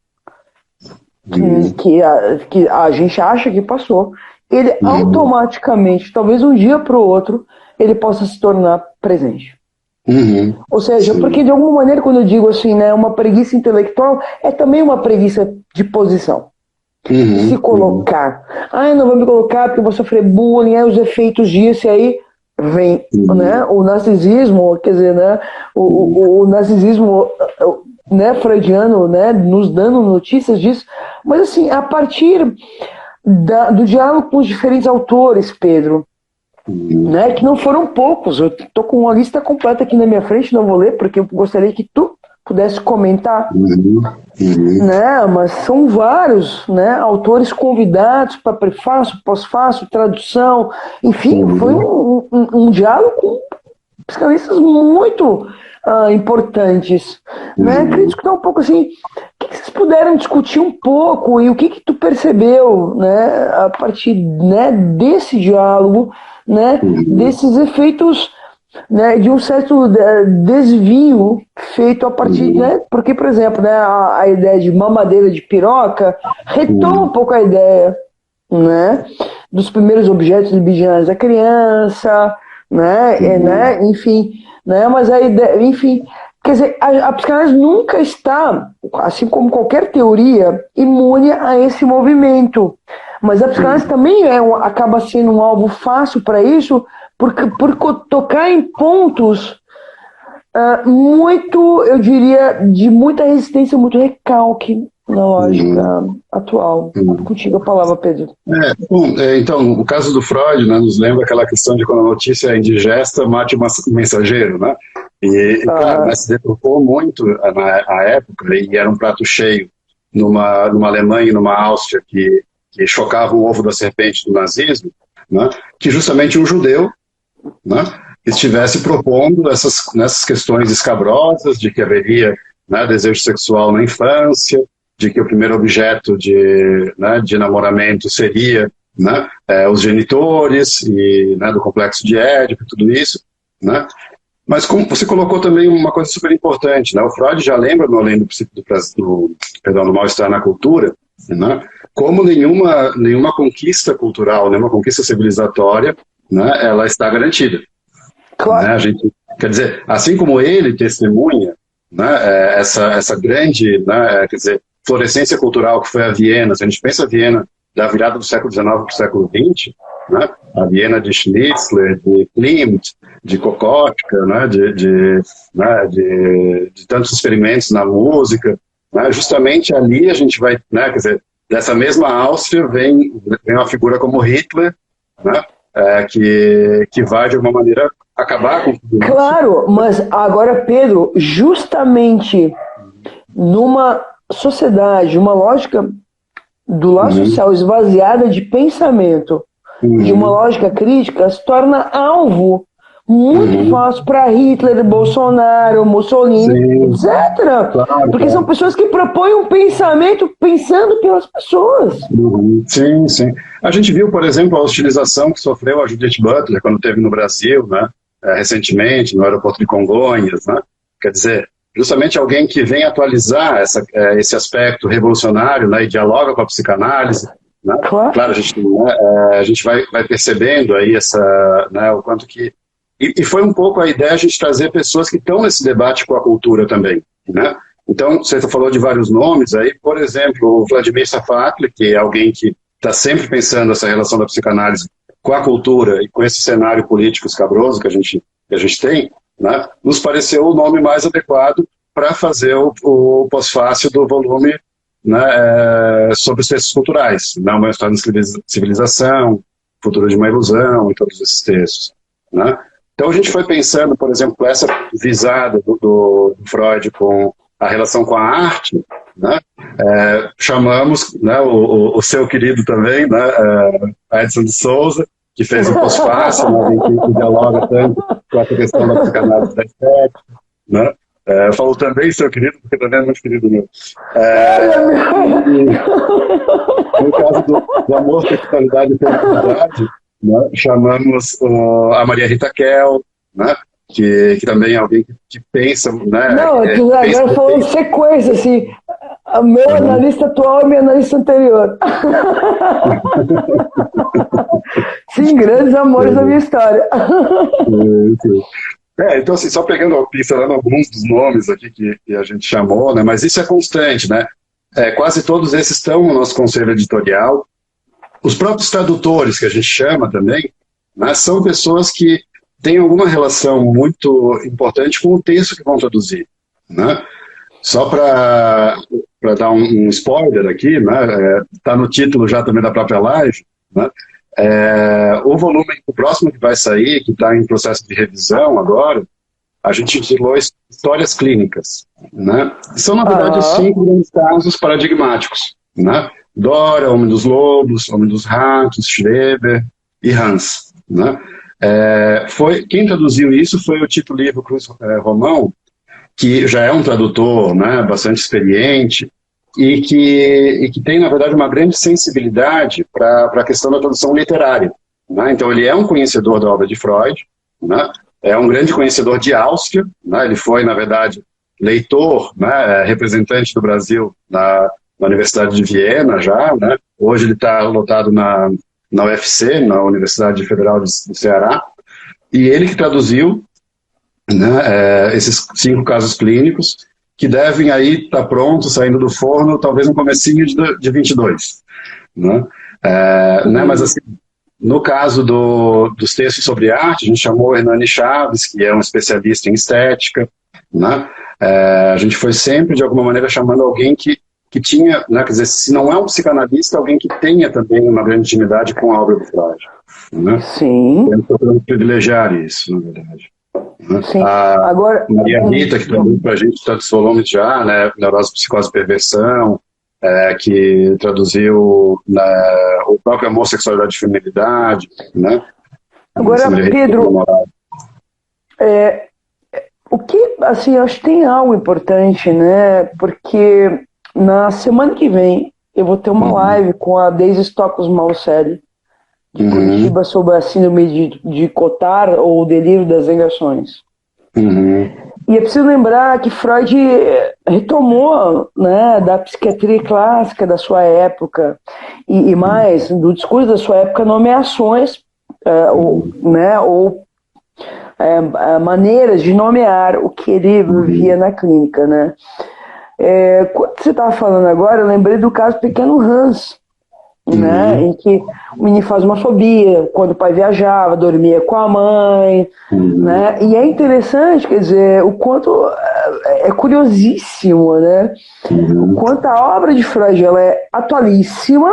que a gente acha que passou, ele automaticamente, talvez um dia para o outro, ele possa se tornar presente. Ou seja, porque de alguma maneira, quando eu digo assim, né, uma preguiça intelectual é também uma preguiça de posição. Se colocar. Eu não vou me colocar porque eu vou sofrer bullying, os efeitos disso, e aí vem, né, o narcisismo, quer dizer, né, o narcisismo, né, freudiano, né, nos dando notícias disso, mas assim, a partir do diálogo com os diferentes autores, Pedro, né, que não foram poucos, eu estou com uma lista completa aqui na minha frente, não vou ler, porque eu gostaria que tu pudesse comentar, né, mas são vários, né, autores convidados para prefácio, pós-fácio, tradução, enfim, foi um diálogo com psicanalistas muito importantes, né? Queria discutir um pouco assim, o que vocês puderam discutir um pouco e o que tu percebeu, né, a partir, né, desse diálogo, né, desses efeitos, né, de um certo desvio feito a partir, né, porque, por exemplo, né, a ideia de mamadeira de piroca retoma um pouco a ideia, né, dos primeiros objetos libidinais da criança, né, enfim, né, mas a ideia, enfim, quer dizer, a psicanálise nunca está, assim como qualquer teoria, imune a esse movimento, mas a psicanálise também acaba sendo um alvo fácil para isso, por tocar em pontos muito, eu diria, de muita resistência, muito recalque na lógica atual. Contigo a palavra, Pedro. Então, o caso do Freud, né, nos lembra aquela questão de quando a notícia é indigesta, mate o mensageiro, né? E claro, né, se deturpou muito na época, e era um prato cheio numa Alemanha e numa Áustria que chocava o ovo da serpente do nazismo, né, que justamente um judeu, né, estivesse propondo nessas questões escabrosas de que haveria, né, desejo sexual na infância, de que o primeiro objeto de namoramento seria, né, os genitores, e, né, do complexo de Édipo, tudo isso, né? Mas como você colocou também uma coisa super importante, né? O Freud já lembra, no Além do Mal-Estar na Cultura, né, como nenhuma conquista cultural, nenhuma conquista civilizatória, né, ela está garantida. Claro. Né? A gente, quer dizer, assim como ele testemunha, né, essa grande, né, quer dizer, florescência cultural que foi a Viena, se a gente pensa a Viena da virada do século XIX para o século XX, né, a Viena de Schnitzler, de Klimt, de Kokoschka, né, de tantos experimentos na música, né, justamente ali a gente vai, né, quer dizer, dessa mesma Áustria vem uma figura como Hitler, né, que vai de alguma maneira acabar com tudo isso. Claro, mas agora, Pedro, justamente numa sociedade, uma lógica do laço social esvaziada de pensamento, de uma lógica crítica, se torna alvo muito fácil para Hitler, Bolsonaro, Mussolini, etc. Claro, porque são pessoas que propõem um pensamento pensando pelas pessoas. Sim, sim. A gente viu, por exemplo, a hostilização que sofreu a Judith Butler quando esteve no Brasil, né, recentemente, no aeroporto de Congonhas, né? Quer dizer, justamente alguém que vem atualizar esse aspecto revolucionário, né, e dialoga com a psicanálise, né? Claro, a gente vai percebendo aí né, o quanto que... E foi um pouco a ideia de a gente trazer pessoas que estão nesse debate com a cultura também, né? Então, você falou de vários nomes aí, por exemplo, o Vladimir Safatli, que é alguém que está sempre pensando essa relação da psicanálise com a cultura e com esse cenário político escabroso que a gente tem, né, nos pareceu o nome mais adequado para fazer o pós-fácil do volume, né, sobre os textos culturais, né, uma história de civilização, futuro de uma ilusão e todos esses textos, né. Então a gente foi pensando, por exemplo, essa visada do Freud com a relação com a arte, né? Chamamos, né, o seu querido também, né, Edson de Souza, que fez o pós-fácil, né, que dialoga tanto com essa questão da psicanálise da estética, né? Falo também seu querido, porque também é muito querido meu. No caso do amor, sexualidade e feminilidade, né, chamamos a Maria Rita Kell, né, que também é alguém que pensa... Né, não, tu agora falou sequência, assim, meu analista atual e meu analista anterior. Sim, grandes amores da minha história. Então, assim, só pincelando alguns dos nomes aqui que a gente chamou, né, mas isso é constante, né? Quase todos esses estão no nosso conselho editorial. Os próprios tradutores, que a gente chama também, né, são pessoas que têm alguma relação muito importante com o texto que vão traduzir, né? Só para dar um spoiler aqui, né, tá no título já também da própria live, né? O próximo que vai sair, que está em processo de revisão agora, a gente intitulou Histórias Clínicas, né? São, na verdade, 5 grandes casos paradigmáticos, né? Dora, Homem dos Lobos, Homem dos Ratos, Schreber e Hans, né? Quem traduziu isso foi o Tito Livro Cruz Romão, que já é um tradutor, né, bastante experiente, e que tem, na verdade, uma grande sensibilidade para a questão da tradução literária, né? Então, ele é um conhecedor da obra de Freud, né? É um grande conhecedor de Áustria, né? Ele foi, na verdade, leitor, né, representante do Brasil na Universidade de Viena já, né? Hoje ele está lotado na UFC, na Universidade Federal do Ceará, e ele que traduziu, né, esses 5 casos clínicos, que devem aí estar prontos, saindo do forno, talvez no comecinho de 22. Né? Né, mas assim, no caso dos textos sobre arte, a gente chamou o Hernani Chaves, que é um especialista em estética, né? A gente foi sempre, de alguma maneira, chamando alguém que tinha, né, quer dizer, se não é um psicanalista, alguém que tenha também uma grande intimidade com a obra do Freud. Né? Sim. Tentando privilegiar isso, na verdade. Sim. Agora, Maria Rita, que também para a gente traduziu já, né, Neurose, Psicose e Perversão, que traduziu o próprio Amor, Sexualidade e Feminilidade, né? Agora, Pedro, o que, assim, eu acho que tem algo importante, né? Porque na semana que vem eu vou ter uma live com a Deise Stocos Malucelli, de Curitiba, sobre a síndrome de Cotard ou o delírio das negações. E é preciso lembrar que Freud retomou, né, da psiquiatria clássica da sua época e mais, do discurso da sua época, nomeações maneiras de nomear o que ele via na clínica, né? Quando você estava falando agora, eu lembrei do caso Pequeno Hans, né, em que o menino faz uma fobia, quando o pai viajava, dormia com a mãe, né, e é interessante, quer dizer, o quanto é curiosíssimo, né, o quanto a obra de Freud ela é atualíssima,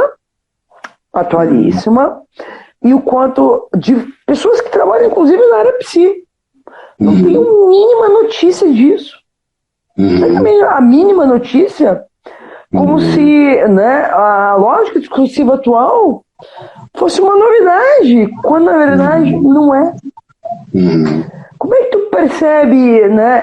e o quanto de pessoas que trabalham, inclusive, na área psi, não tem a mínima notícia disso. A mínima notícia, como se, né, a lógica discursiva atual fosse uma novidade, quando na verdade não é. Como é que tu percebe, né,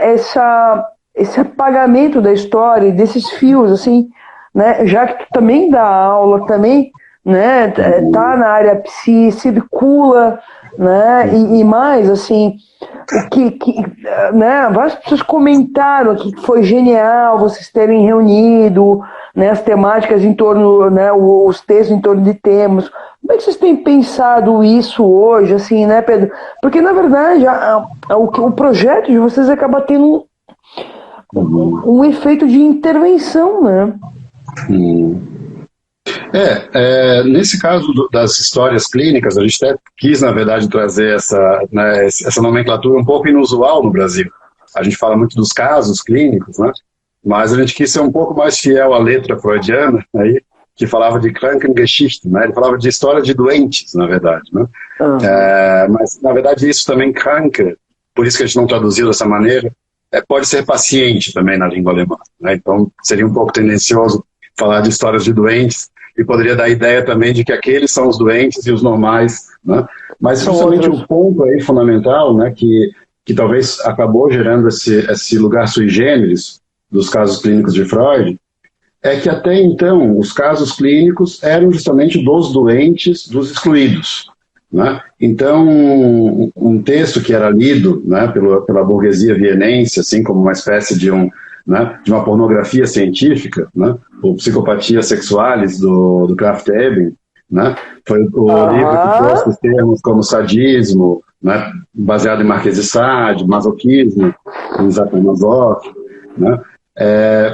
esse apagamento da história, desses fios, assim, né, já que tu também dá aula, também, né, tá na área psi, circula, né, e mais, assim, o que né, várias pessoas comentaram que foi genial vocês terem reunido, né, as temáticas em torno, né, os textos em torno de temas. Como é que vocês têm pensado isso hoje, assim, né, Pedro? Porque, na verdade, o projeto de vocês acaba tendo um efeito de intervenção, né? Nesse caso das histórias clínicas, a gente até quis, na verdade, trazer essa nomenclatura um pouco inusual no Brasil. A gente fala muito dos casos clínicos, né? Mas a gente quis ser um pouco mais fiel à letra freudiana aí, que falava de Krankengeschichten, né? Ele falava de história de doentes, na verdade, né? Mas, na verdade, isso também, Kranke, por isso que a gente não traduziu dessa maneira, pode ser paciente também na língua alemã, né? Então, seria um pouco tendencioso falar de histórias de doentes, e poderia dar a ideia também de que aqueles são os doentes e os normais, né? Mas justamente o ponto aí fundamental, né, que talvez acabou gerando esse lugar sui generis dos casos clínicos de Freud, é que até então os casos clínicos eram justamente dos doentes, dos excluídos, né? Então, um texto que era lido, né, pela burguesia vienense, assim como uma espécie de uma pornografia científica, né, ou Psicopatia Sexualis, do Krafft Ebing, né, foi o livro que trouxe termos como sadismo, né, baseado em Marquês de Sade, masoquismo, em Isaac Asimov, né.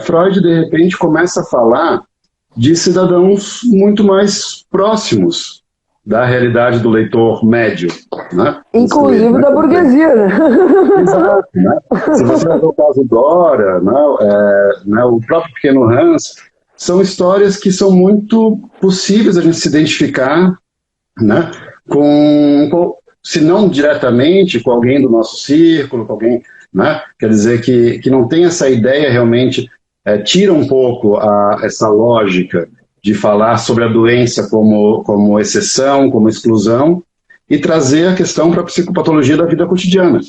Freud, de repente, começa a falar de cidadãos muito mais próximos da realidade do leitor médio, né? Inclusive da burguesia, né? Exato, né? Se você vai ver o caso Dora, né, o próprio Pequeno Hans, são histórias que são muito possíveis a gente se identificar, né, se não diretamente com alguém do nosso círculo, com alguém, né, quer dizer que não tem essa ideia realmente, tira um pouco essa lógica de falar sobre a doença como exceção, como exclusão, e trazer a questão para a psicopatologia da vida cotidiana,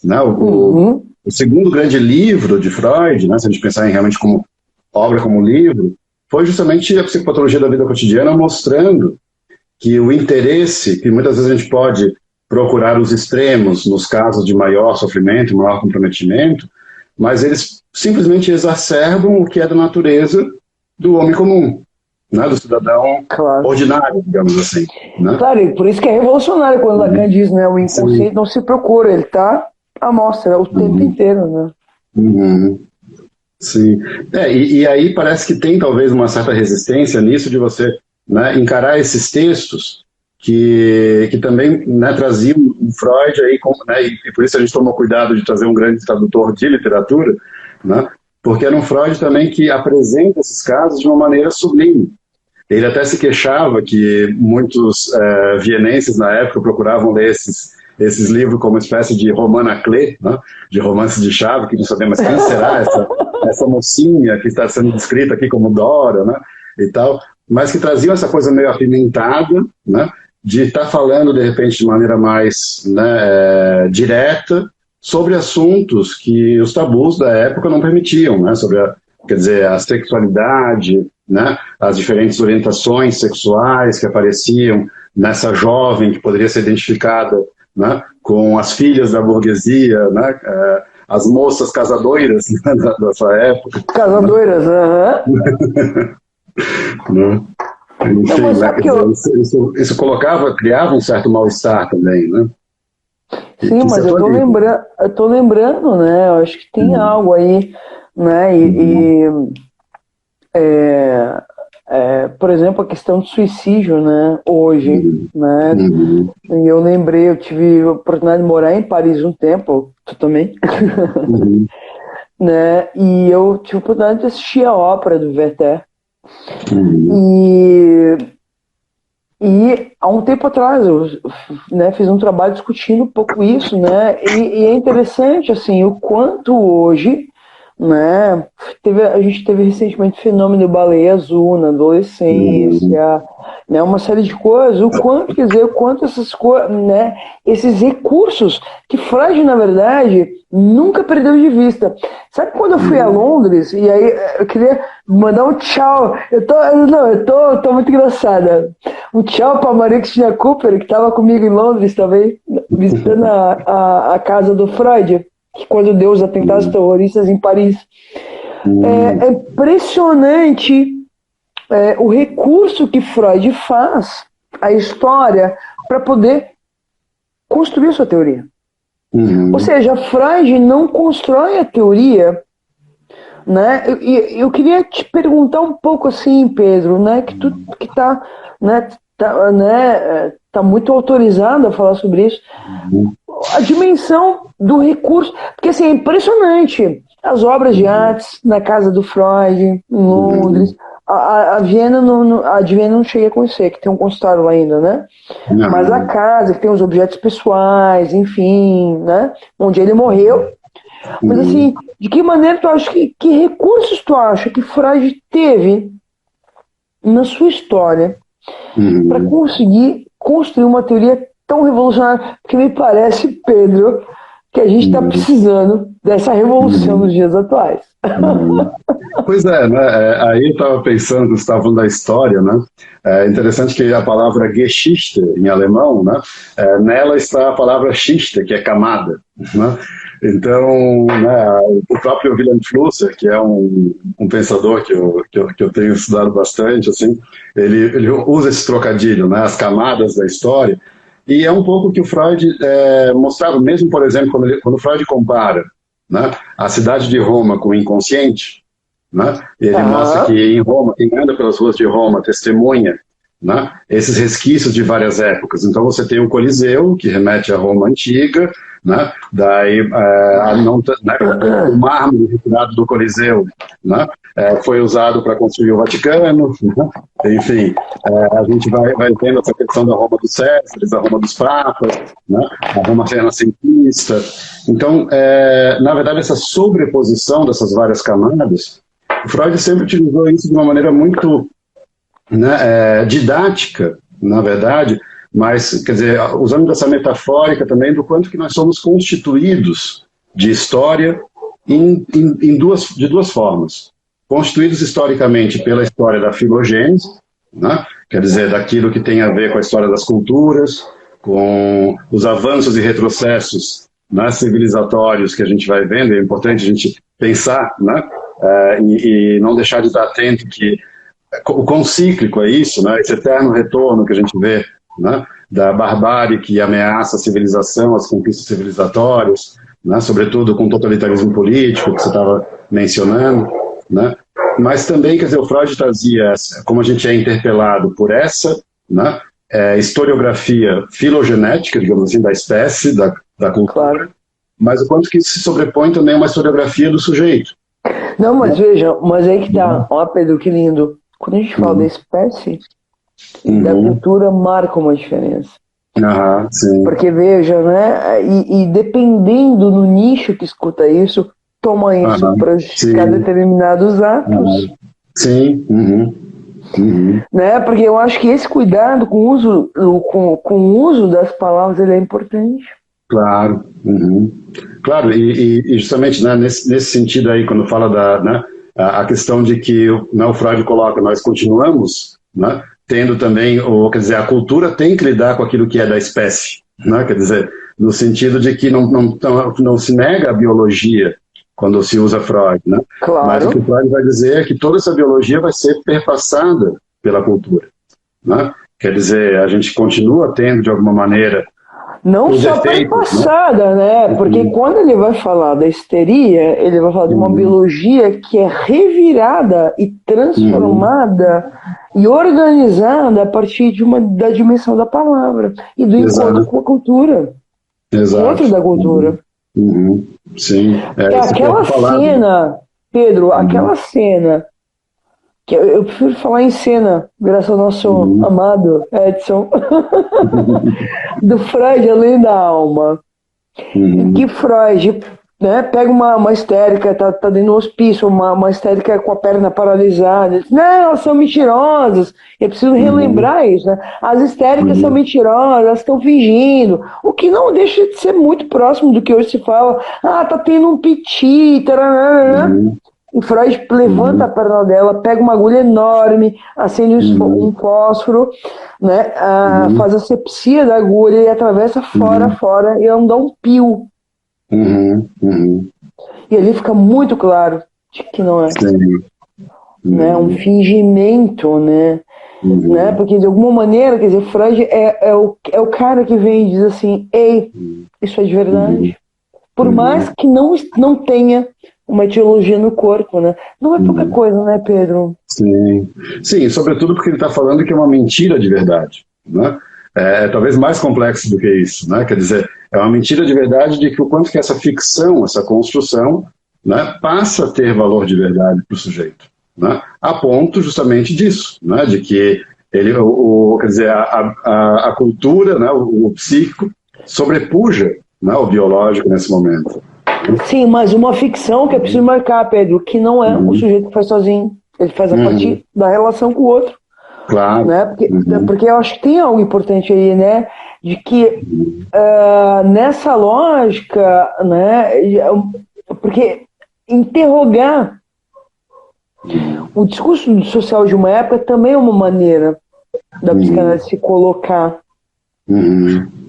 né? O segundo grande livro de Freud, né, se a gente pensar em realmente como obra, como livro, foi justamente a psicopatologia da vida cotidiana, mostrando que o interesse, que muitas vezes a gente pode procurar os extremos nos casos de maior sofrimento, maior comprometimento, mas eles simplesmente exacerbam o que é da natureza do homem comum, né, do cidadão ordinário, digamos assim. Né? Claro, e por isso que é revolucionário quando Lacan diz, né, o inconsciente não se procura, ele está à mostra o tempo inteiro. Né? Sim. E aí parece que tem talvez uma certa resistência nisso de você, né, encarar esses textos que também, né, traziam Freud, aí, né, e por isso a gente tomou cuidado de trazer um grande tradutor de literatura, né, porque era um Freud também que apresenta esses casos de uma maneira sublime. Ele até se queixava que muitos vienenses na época procuravam ler esses livros como uma espécie de romana clé, né, de romances de chave, que não sabemos quem será essa mocinha que está sendo descrita aqui como Dora, né, e tal, mas que traziam essa coisa meio apimentada, né, de estar falando, de repente, de maneira mais, né, direta, sobre assuntos que os tabus da época não permitiam, né, sobre a sexualidade, né, as diferentes orientações sexuais que apareciam nessa jovem que poderia ser identificada, né, com as filhas da burguesia, né, as moças casadoiras, né, da sua época. Casadoiras, Né? Enfim, não, né, isso criava um certo mal-estar também, né? Sim, mas eu tô lembrando, né? Eu acho que tem algo aí, né? Por exemplo, a questão do suicídio, né? Hoje, né? E eu lembrei, eu tive a oportunidade de morar em Paris um tempo, tu também, né? E eu tive a oportunidade de assistir a ópera do Werther. E há um tempo atrás eu, né, fiz um trabalho discutindo um pouco isso, né? E é interessante assim o quanto hoje, né, a gente teve recentemente o fenômeno do Baleia Azul na adolescência, né, uma série de coisas, o quanto essas coisas, né, esses recursos que Freud, na verdade, nunca perdeu de vista. Sabe quando eu fui a Londres, e aí eu queria mandar um tchau, eu tô muito engraçada, um tchau pra Maria Cristina Cooper, que estava comigo em Londres também, visitando a casa do Freud, que quando deu os atentados terroristas em Paris. É impressionante o recurso que Freud faz, a história, para poder construir sua teoria. Ou seja, Freud não constrói a teoria, né? Eu queria te perguntar um pouco assim, Pedro, né? Que tu que tá muito autorizado a falar sobre isso. A dimensão do recurso, porque assim, é impressionante as obras de artes na casa do Freud, em Londres, a Viena a de Viena não cheguei a conhecer, que tem um consultório lá ainda, né? Não. Mas a casa, que tem os objetos pessoais, enfim, né? Onde ele morreu. Mas assim, de que maneira tu acha que recursos tu acha que Freud teve na sua história para conseguir construir uma teoria tão revolucionária? Porque me parece, Pedro, que a gente está precisando dessa revolução nos dias atuais. Pois é, né? Aí eu estava pensando, vocês estavam falando da história, né? É interessante que a palavra Geschichte, em alemão, né? Nela está a palavra Schichte, que é camada, né? Então, né, o próprio Wilhelm Flusser, que é um pensador que eu tenho estudado bastante, assim, ele usa esse trocadilho, né? As camadas da história. E é um pouco o que o Freud mostrava, mesmo, por exemplo, quando Freud compara, né, a cidade de Roma com o inconsciente, né, ele mostra que em Roma, quem anda pelas ruas de Roma testemunha, né, esses resquícios de várias épocas. Então você tem o Coliseu, que remete à Roma antiga, né, daí o mármore retirado do Coliseu, né, foi usado para construir o Vaticano, né? Enfim, a gente vai tendo essa questão da Roma dos Césares, da Roma dos Papas, né? A Roma renascentista. Então, na verdade, essa sobreposição dessas várias camadas, o Freud sempre utilizou isso de uma maneira muito, né, didática, na verdade, mas, quer dizer, usando essa metafórica também do quanto que nós somos constituídos de história de duas formas. Constituídos historicamente pela história da filogênese, né? Quer dizer, daquilo que tem a ver com a história das culturas, com os avanços e retrocessos, né, civilizatórios que a gente vai vendo. É importante a gente pensar, né, e não deixar de estar atento que o quão cíclico é isso, né, esse eterno retorno que a gente vê, né, da barbárie que ameaça a civilização, as conquistas civilizatórias, né, sobretudo com o totalitarismo político que você estava mencionando, né? Mas também, quer dizer, o Freud trazia, como a gente é interpelado por essa, né, historiografia filogenética, digamos assim, da espécie, da cultura, claro, mas o quanto que se sobrepõe também uma historiografia do sujeito. Não, mas veja, mas aí que tá, ó Pedro, que lindo. Quando a gente fala da espécie, da cultura marca uma diferença. Sim. Porque veja, né, e dependendo do nicho que escuta isso, toma isso para justificar determinados atos. Sim. Né? Porque eu acho que esse cuidado com o uso das palavras ele é importante. Claro. Claro, e justamente, né, nesse sentido aí, quando fala né, a questão de que, né, o Freud coloca, nós continuamos, né, tendo também, quer dizer, a cultura tem que lidar com aquilo que é da espécie, né, quer dizer, no sentido de que não se nega a biologia quando se usa Freud, né? Claro. Mas o que Freud vai dizer é que toda essa biologia vai ser perpassada pela cultura, né? Quer dizer, a gente continua tendo, de alguma maneira, não só perpassada, né? Porque quando ele vai falar da histeria, ele vai falar de uma biologia que é revirada e transformada e organizada a partir da dimensão da palavra e do encontro com a cultura. Exato. Dentro da cultura. Sim. Aquela cena, Pedro, aquela cena, que eu prefiro falar em cena, graças ao nosso amado Edson, do Freud Além da Alma, que Freud, né, pega uma histérica, tá dentro do hospício, uma histérica com a perna paralisada, diz, não, elas são mentirosas, eu preciso relembrar isso, né? As histéricas são mentirosas, elas estão fingindo, o que não deixa de ser muito próximo do que hoje se fala, tá tendo um piti, taranana. E Freud levanta a perna dela, pega uma agulha enorme, acende um fósforo, né, faz a sepsia da agulha e atravessa fora, e ela não dá um pio. E ali fica muito claro de que não é, né, um fingimento, né? Porque de alguma maneira, quer dizer, Freud é o cara que vem e diz assim, ei, isso é de verdade. Por mais que não tenha uma etiologia no corpo, né? Não é pouca coisa, né, Pedro? Sim, sobretudo porque ele está falando que é uma mentira de verdade, né? É talvez mais complexo do que isso, né? Quer dizer, é uma mentira de verdade de que o quanto que essa ficção, essa construção, né, passa a ter valor de verdade para o sujeito, né, a ponto justamente disso, né, de que ele, quer dizer, a cultura, né, o psíquico, sobrepuja, né, o biológico nesse momento. Sim, mas uma ficção que é preciso marcar, Pedro, que não é o sujeito que faz sozinho, ele faz a partir da relação com o outro. Claro. Né? Porque eu acho que tem algo importante aí, né? De que nessa lógica, né? Porque interrogar o discurso social de uma época também é uma maneira da psicanálise se colocar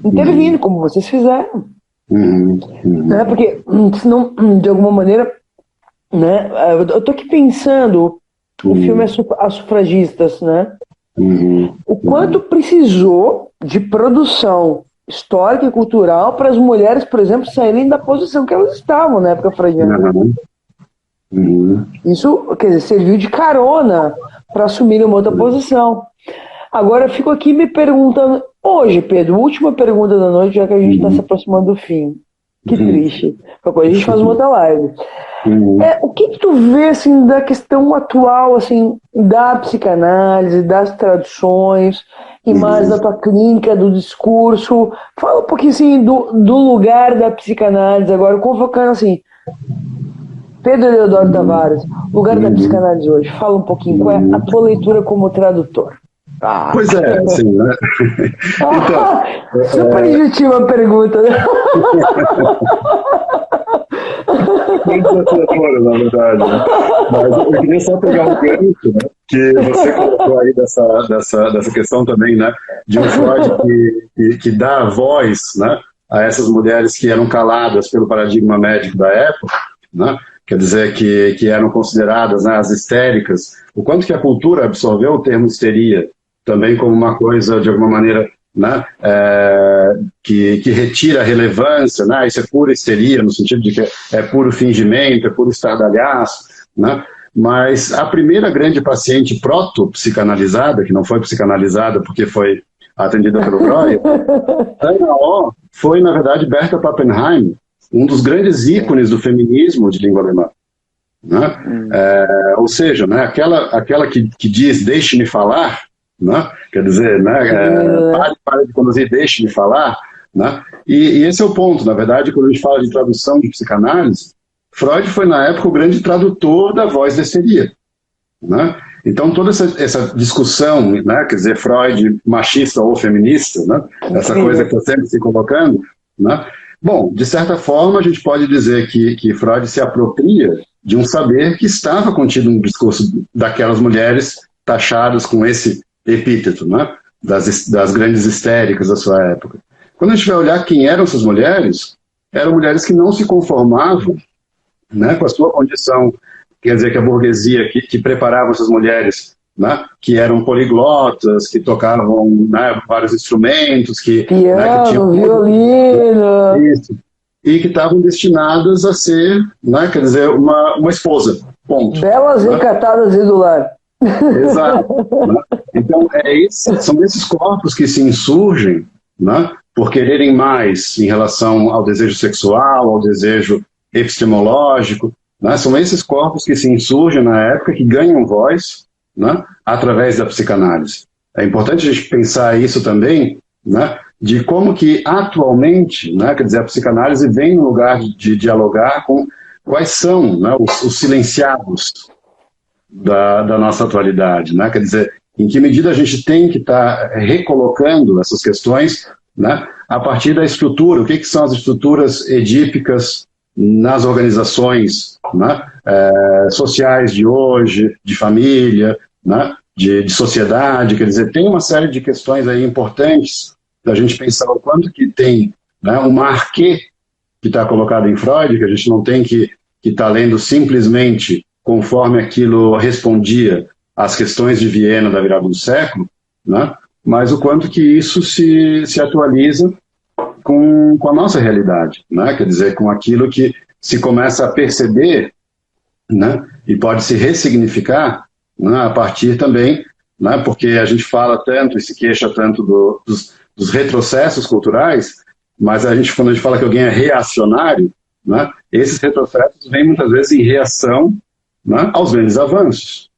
intervindo, como vocês fizeram. Né? Porque senão, de alguma maneira, né? Eu tô aqui pensando o filme As Sufragistas, né? O quanto precisou de produção histórica e cultural para as mulheres, por exemplo, saírem da posição que elas estavam na época freudiana. Isso, quer dizer, serviu de carona para assumirem uma outra posição. Agora eu fico aqui me perguntando, hoje, Pedro, última pergunta da noite, já que a gente está se aproximando do fim. Que triste. A gente faz uma outra live. O que tu vê assim, da questão atual assim, da psicanálise, das traduções, e mais da tua clínica, do discurso? Fala um pouquinho assim, do lugar da psicanálise agora, convocando assim, Pedro Eleodoro Tavares, lugar da psicanálise hoje. Fala um pouquinho, qual é a tua leitura como tradutor? Pois é, assim, né? Então, super legítima a pergunta, né? Na verdade, né? Mas eu queria só pegar um gancho, né? Que você colocou aí dessa questão também, né? De um Freud que dá voz, né? A essas mulheres que eram caladas pelo paradigma médico da época, né? Quer dizer, que eram consideradas, né, as histéricas. O quanto que a cultura absorveu o termo histeria também como uma coisa, de alguma maneira, né, que retira a relevância, né, isso é pura histeria, no sentido de que é puro fingimento, é puro estardalhaço, né, mas a primeira grande paciente proto-psicanalizada, que não foi psicanalizada porque foi atendida pelo Freud, foi, na verdade, Berta Pappenheim, um dos grandes ícones do feminismo de língua alemã. Né? Ou seja, né, aquela que diz deixe-me falar, né? Quer dizer, né, pare de conduzir, deixe-me falar, né? E esse é o ponto, na verdade, quando a gente fala de tradução de psicanálise, Freud foi na época o grande tradutor da voz da histeria, né? Então toda essa discussão, né, quer dizer, Freud machista ou feminista, né, essa coisa que está sempre se colocando, né? Bom, de certa forma a gente pode dizer que Freud se apropria de um saber que estava contido no discurso daquelas mulheres taxadas com esse epíteto, né? das grandes histéricas da sua época. Quando a gente vai olhar quem eram essas mulheres, eram mulheres que não se conformavam, né, com a sua condição, quer dizer, que a burguesia que preparava essas mulheres, né, que eram poliglotas, que tocavam, né, vários instrumentos, piano, né, que tinham violino, isso, e que estavam destinadas a ser, né, quer dizer, uma esposa, ponto. Belas, né? Recatadas e do lar. Exato. Né? Então, são esses corpos que se insurgem, né, por quererem mais em relação ao desejo sexual, ao desejo epistemológico, né? São esses corpos que se insurgem na época, que ganham voz, né, através da psicanálise. É importante a gente pensar isso também, né, de como que atualmente, né, quer dizer, a psicanálise vem no lugar de dialogar com quais são, né, os silenciados da nossa atualidade, né? Quer dizer, em que medida a gente tem que estar recolocando essas questões, né, a partir da estrutura, o que são as estruturas edípicas nas organizações, né, sociais de hoje, de família, né, de sociedade, quer dizer, tem uma série de questões aí importantes da gente pensar o quanto que tem, né, um marquê que está colocado em Freud, que a gente não tem que estar lendo simplesmente conforme aquilo respondia às questões de Viena da virada do século, né? Mas o quanto que isso se atualiza com a nossa realidade, né? Quer dizer, com aquilo que se começa a perceber, né? E pode se ressignificar, né? A partir também, né? Porque a gente fala tanto e se queixa tanto dos retrocessos culturais, mas quando a gente fala que alguém é reacionário, né? Esses retrocessos vêm muitas vezes em reação, né, aos grandes avanços.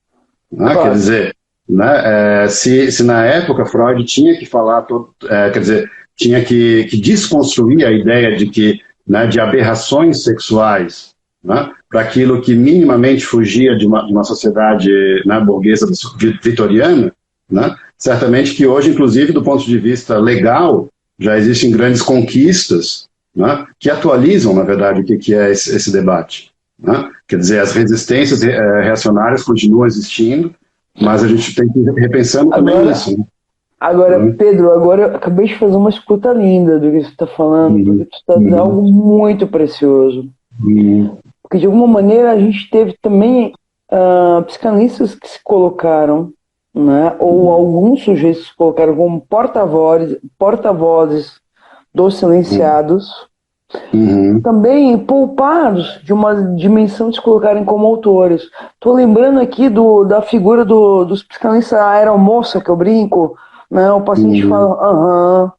né? Claro. Quer dizer, né, se na época Freud tinha que falar, quer dizer, tinha que desconstruir a ideia de que, né, de aberrações sexuais, né, para aquilo que minimamente fugia de uma sociedade, né, burguesa vitoriana, né, certamente que hoje, inclusive, do ponto de vista legal, já existem grandes conquistas, né, que atualizam, na verdade, o que é esse debate. Né? Quer dizer, as resistências reacionárias continuam existindo, mas a gente tem que ir repensando também isso. Né? Agora, Pedro, agora eu acabei de fazer uma escuta linda do que você está falando, porque tu está dizendo algo muito precioso. Porque, de alguma maneira, a gente teve também psicanalistas que se colocaram, né, ou alguns sujeitos se colocaram como porta-vozes dos silenciados, também poupados de uma dimensão de se colocarem como autores. Estou lembrando aqui da figura dos psicanalistas, a aeromoça, que eu brinco, né? O paciente fala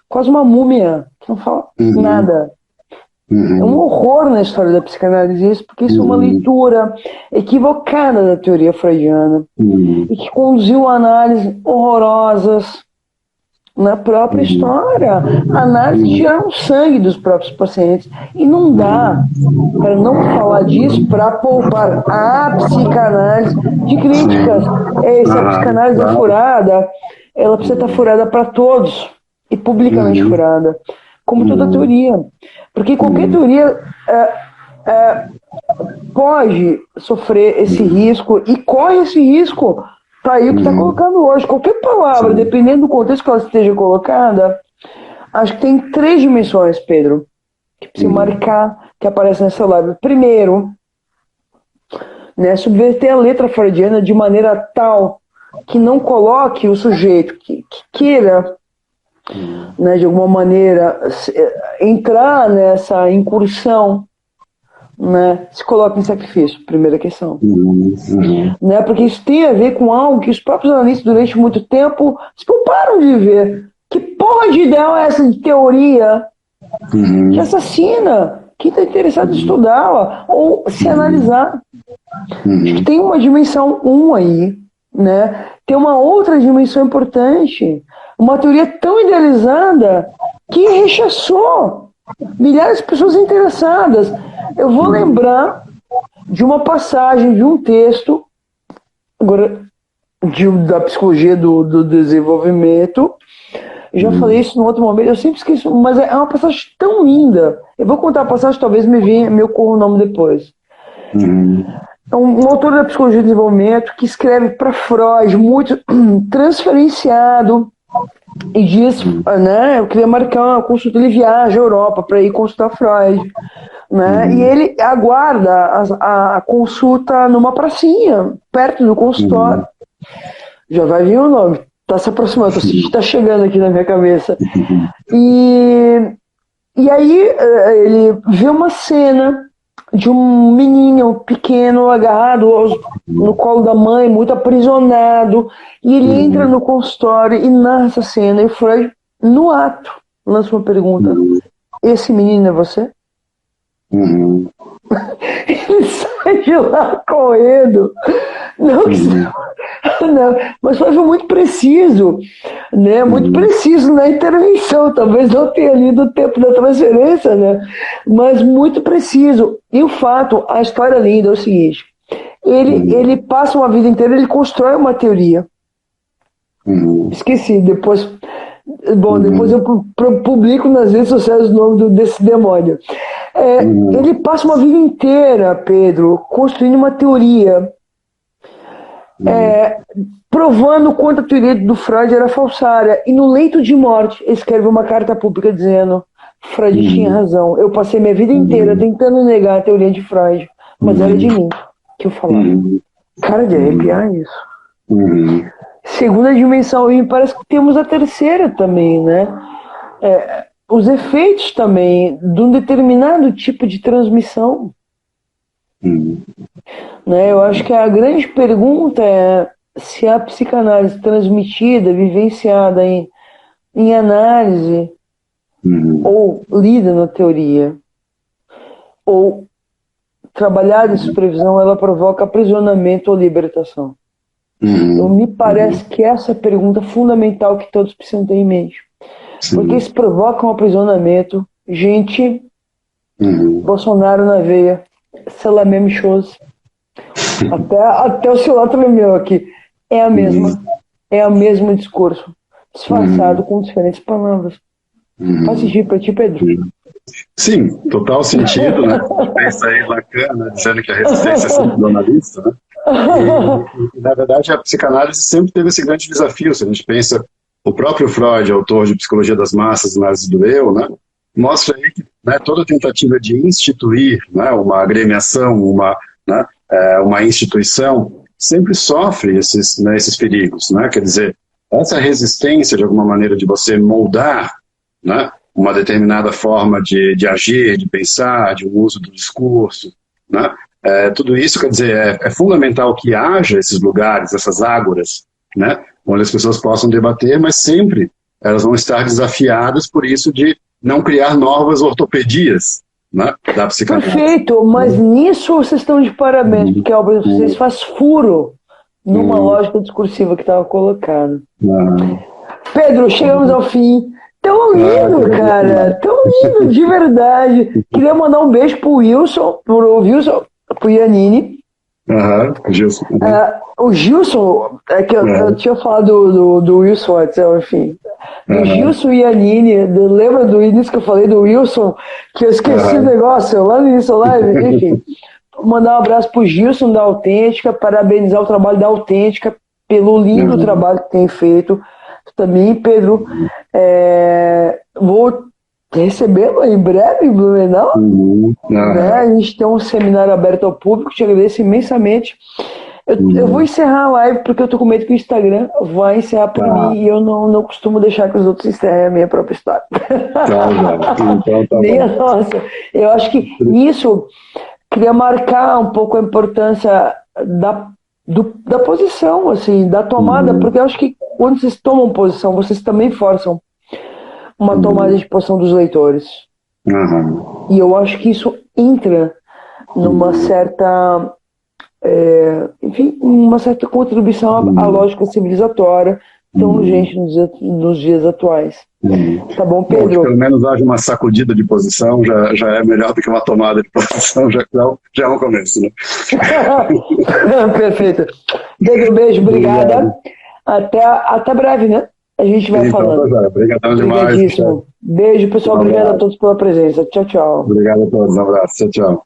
quase uma múmia, que não fala nada. É um horror na história da psicanálise isso, porque isso é uma leitura equivocada da teoria freudiana e que conduziu a análises horrorosas na própria história, análise que tiraram sangue dos próprios pacientes. E não dá para não falar disso para poupar a psicanálise de críticas. Se a psicanálise é furada, ela precisa estar furada para todos e publicamente furada, como toda teoria. Porque qualquer teoria pode sofrer esse risco e corre esse risco. Tá aí o que está colocando hoje. Qualquer palavra, dependendo do contexto que ela esteja colocada, acho que tem 3 dimensões, Pedro, que precisa marcar, que aparece nessa live. Primeiro, né, subverter a letra freudiana de maneira tal que não coloque o sujeito que queira, né, de alguma maneira, entrar nessa incursão, né, se coloca em sacrifício, primeira questão. Né, porque isso tem a ver com algo que os próprios analistas durante muito tempo se pouparam de ver. Que porra de ideia é essa de teoria que assassina quem está interessado em estudá-la ou se analisar? Acho que tem uma dimensão 1 aí, né? Tem uma outra dimensão importante, uma teoria tão idealizada que rechaçou milhares de pessoas interessadas. Eu vou lembrar de uma passagem de um texto agora da psicologia do desenvolvimento. Eu já falei isso em outro momento, eu sempre esqueço, mas é uma passagem tão linda. Eu vou contar a passagem, talvez me ocorra o nome depois. É um autor da psicologia do desenvolvimento que escreve para Freud, muito transferenciado, e diz, né, eu queria marcar uma consulta, ele viaja à Europa para ir consultar Freud, né, e ele aguarda a consulta numa pracinha, perto do consultório. Já vai vir o nome, está se aproximando, está chegando aqui na minha cabeça. E aí ele vê uma cena de um menino pequeno agarrado no colo da mãe, muito aprisionado, e ele entra no consultório e narra essa cena, e o Freud, no ato, lança uma pergunta: esse menino é você? Ele sai de lá correndo. Não, mas foi muito preciso, né? Muito preciso na intervenção. Talvez não tenha lido o tempo da transferência, né? Mas muito preciso. E o fato, a história linda é o seguinte: ele passa uma vida inteira, ele constrói uma teoria. Esqueci, depois eu publico nas redes sociais o nome desse demônio. Ele passa uma vida inteira, Pedro, construindo uma teoria, provando quanto a teoria do Freud era falsária. E no leito de morte, ele escreve uma carta pública dizendo: Freud tinha razão, eu passei minha vida inteira tentando negar a teoria de Freud, mas era de mim que eu falava. Cara, de arrepiar isso. Segunda dimensão, e me parece que temos a terceira também, né? Os efeitos também de um determinado tipo de transmissão. Né? Eu acho que a grande pergunta é se a psicanálise transmitida, vivenciada em análise, ou lida na teoria, ou trabalhar em supervisão, ela provoca aprisionamento ou libertação? Então, me parece que essa é a pergunta fundamental que todos precisam ter em mente. Sim. Porque se provoca um aprisionamento, gente, Bolsonaro na veia, Salamé shows, até o celular tremeu aqui. É o mesmo discurso, disfarçado com diferentes palavras. Faz sentido para ti, Pedro? Sim, total sentido, né? Pensa aí Lacan, né, dizendo que a resistência é sempre jornalista, né? E, na verdade, a psicanálise sempre teve esse grande desafio. Se a gente pensa, o próprio Freud, autor de Psicologia das Massas, Análise do Eu, né, mostra aí que, né, toda tentativa de instituir, né, uma agremiação, uma instituição, sempre sofre esses perigos, né? Quer dizer, essa resistência, de alguma maneira, de você moldar, né, uma determinada forma de agir, de pensar, de um uso do discurso, né? Tudo isso, quer dizer, é fundamental que haja esses lugares, essas ágoras, né, onde as pessoas possam debater, mas sempre elas vão estar desafiadas por isso de não criar novas ortopedias, né, da psicanálise. Perfeito, mas nisso vocês estão de parabéns, porque vocês fazem furo numa lógica discursiva que estava colocada. Pedro, chegamos ao fim. Tão lindo, cara. Tão lindo, de verdade. Queria mandar um beijo pro Wilson, pro Iannini. Gilson. O Gilson, é que eu tinha falado do Wilson antes, enfim. Do Gilson e Iannini, lembra do início que eu falei do Wilson, que eu esqueci o negócio lá no início da live? Enfim, mandar um abraço pro Gilson da Autêntica, parabenizar o trabalho da Autêntica pelo lindo trabalho que tem feito. Também, Pedro, vou recebê-lo em breve em Blumenau. Né? A gente tem um seminário aberto ao público, te agradeço imensamente. Eu vou encerrar a live porque eu tô com medo que o Instagram vai encerrar por mim e eu não costumo deixar que os outros encerrem a minha própria história. Nem a nossa. Eu acho que nisso queria marcar um pouco a importância da posição, assim, da tomada, porque eu acho que quando vocês tomam posição, vocês também forçam uma tomada de posição dos leitores. E eu acho que isso entra numa certa uma certa contribuição à lógica civilizatória tão urgente nos dias atuais. Tá bom, Pedro? Bom, pelo menos haja uma sacudida de posição, já é melhor do que uma tomada de posição, já é um começo, né? Perfeito. Pedro, beijo, obrigada. Até breve, né? A gente vai falando. Obrigadão demais. Beijo, pessoal. Obrigado a todos pela presença. Tchau, tchau. Obrigado a todos. Um abraço. Tchau, tchau.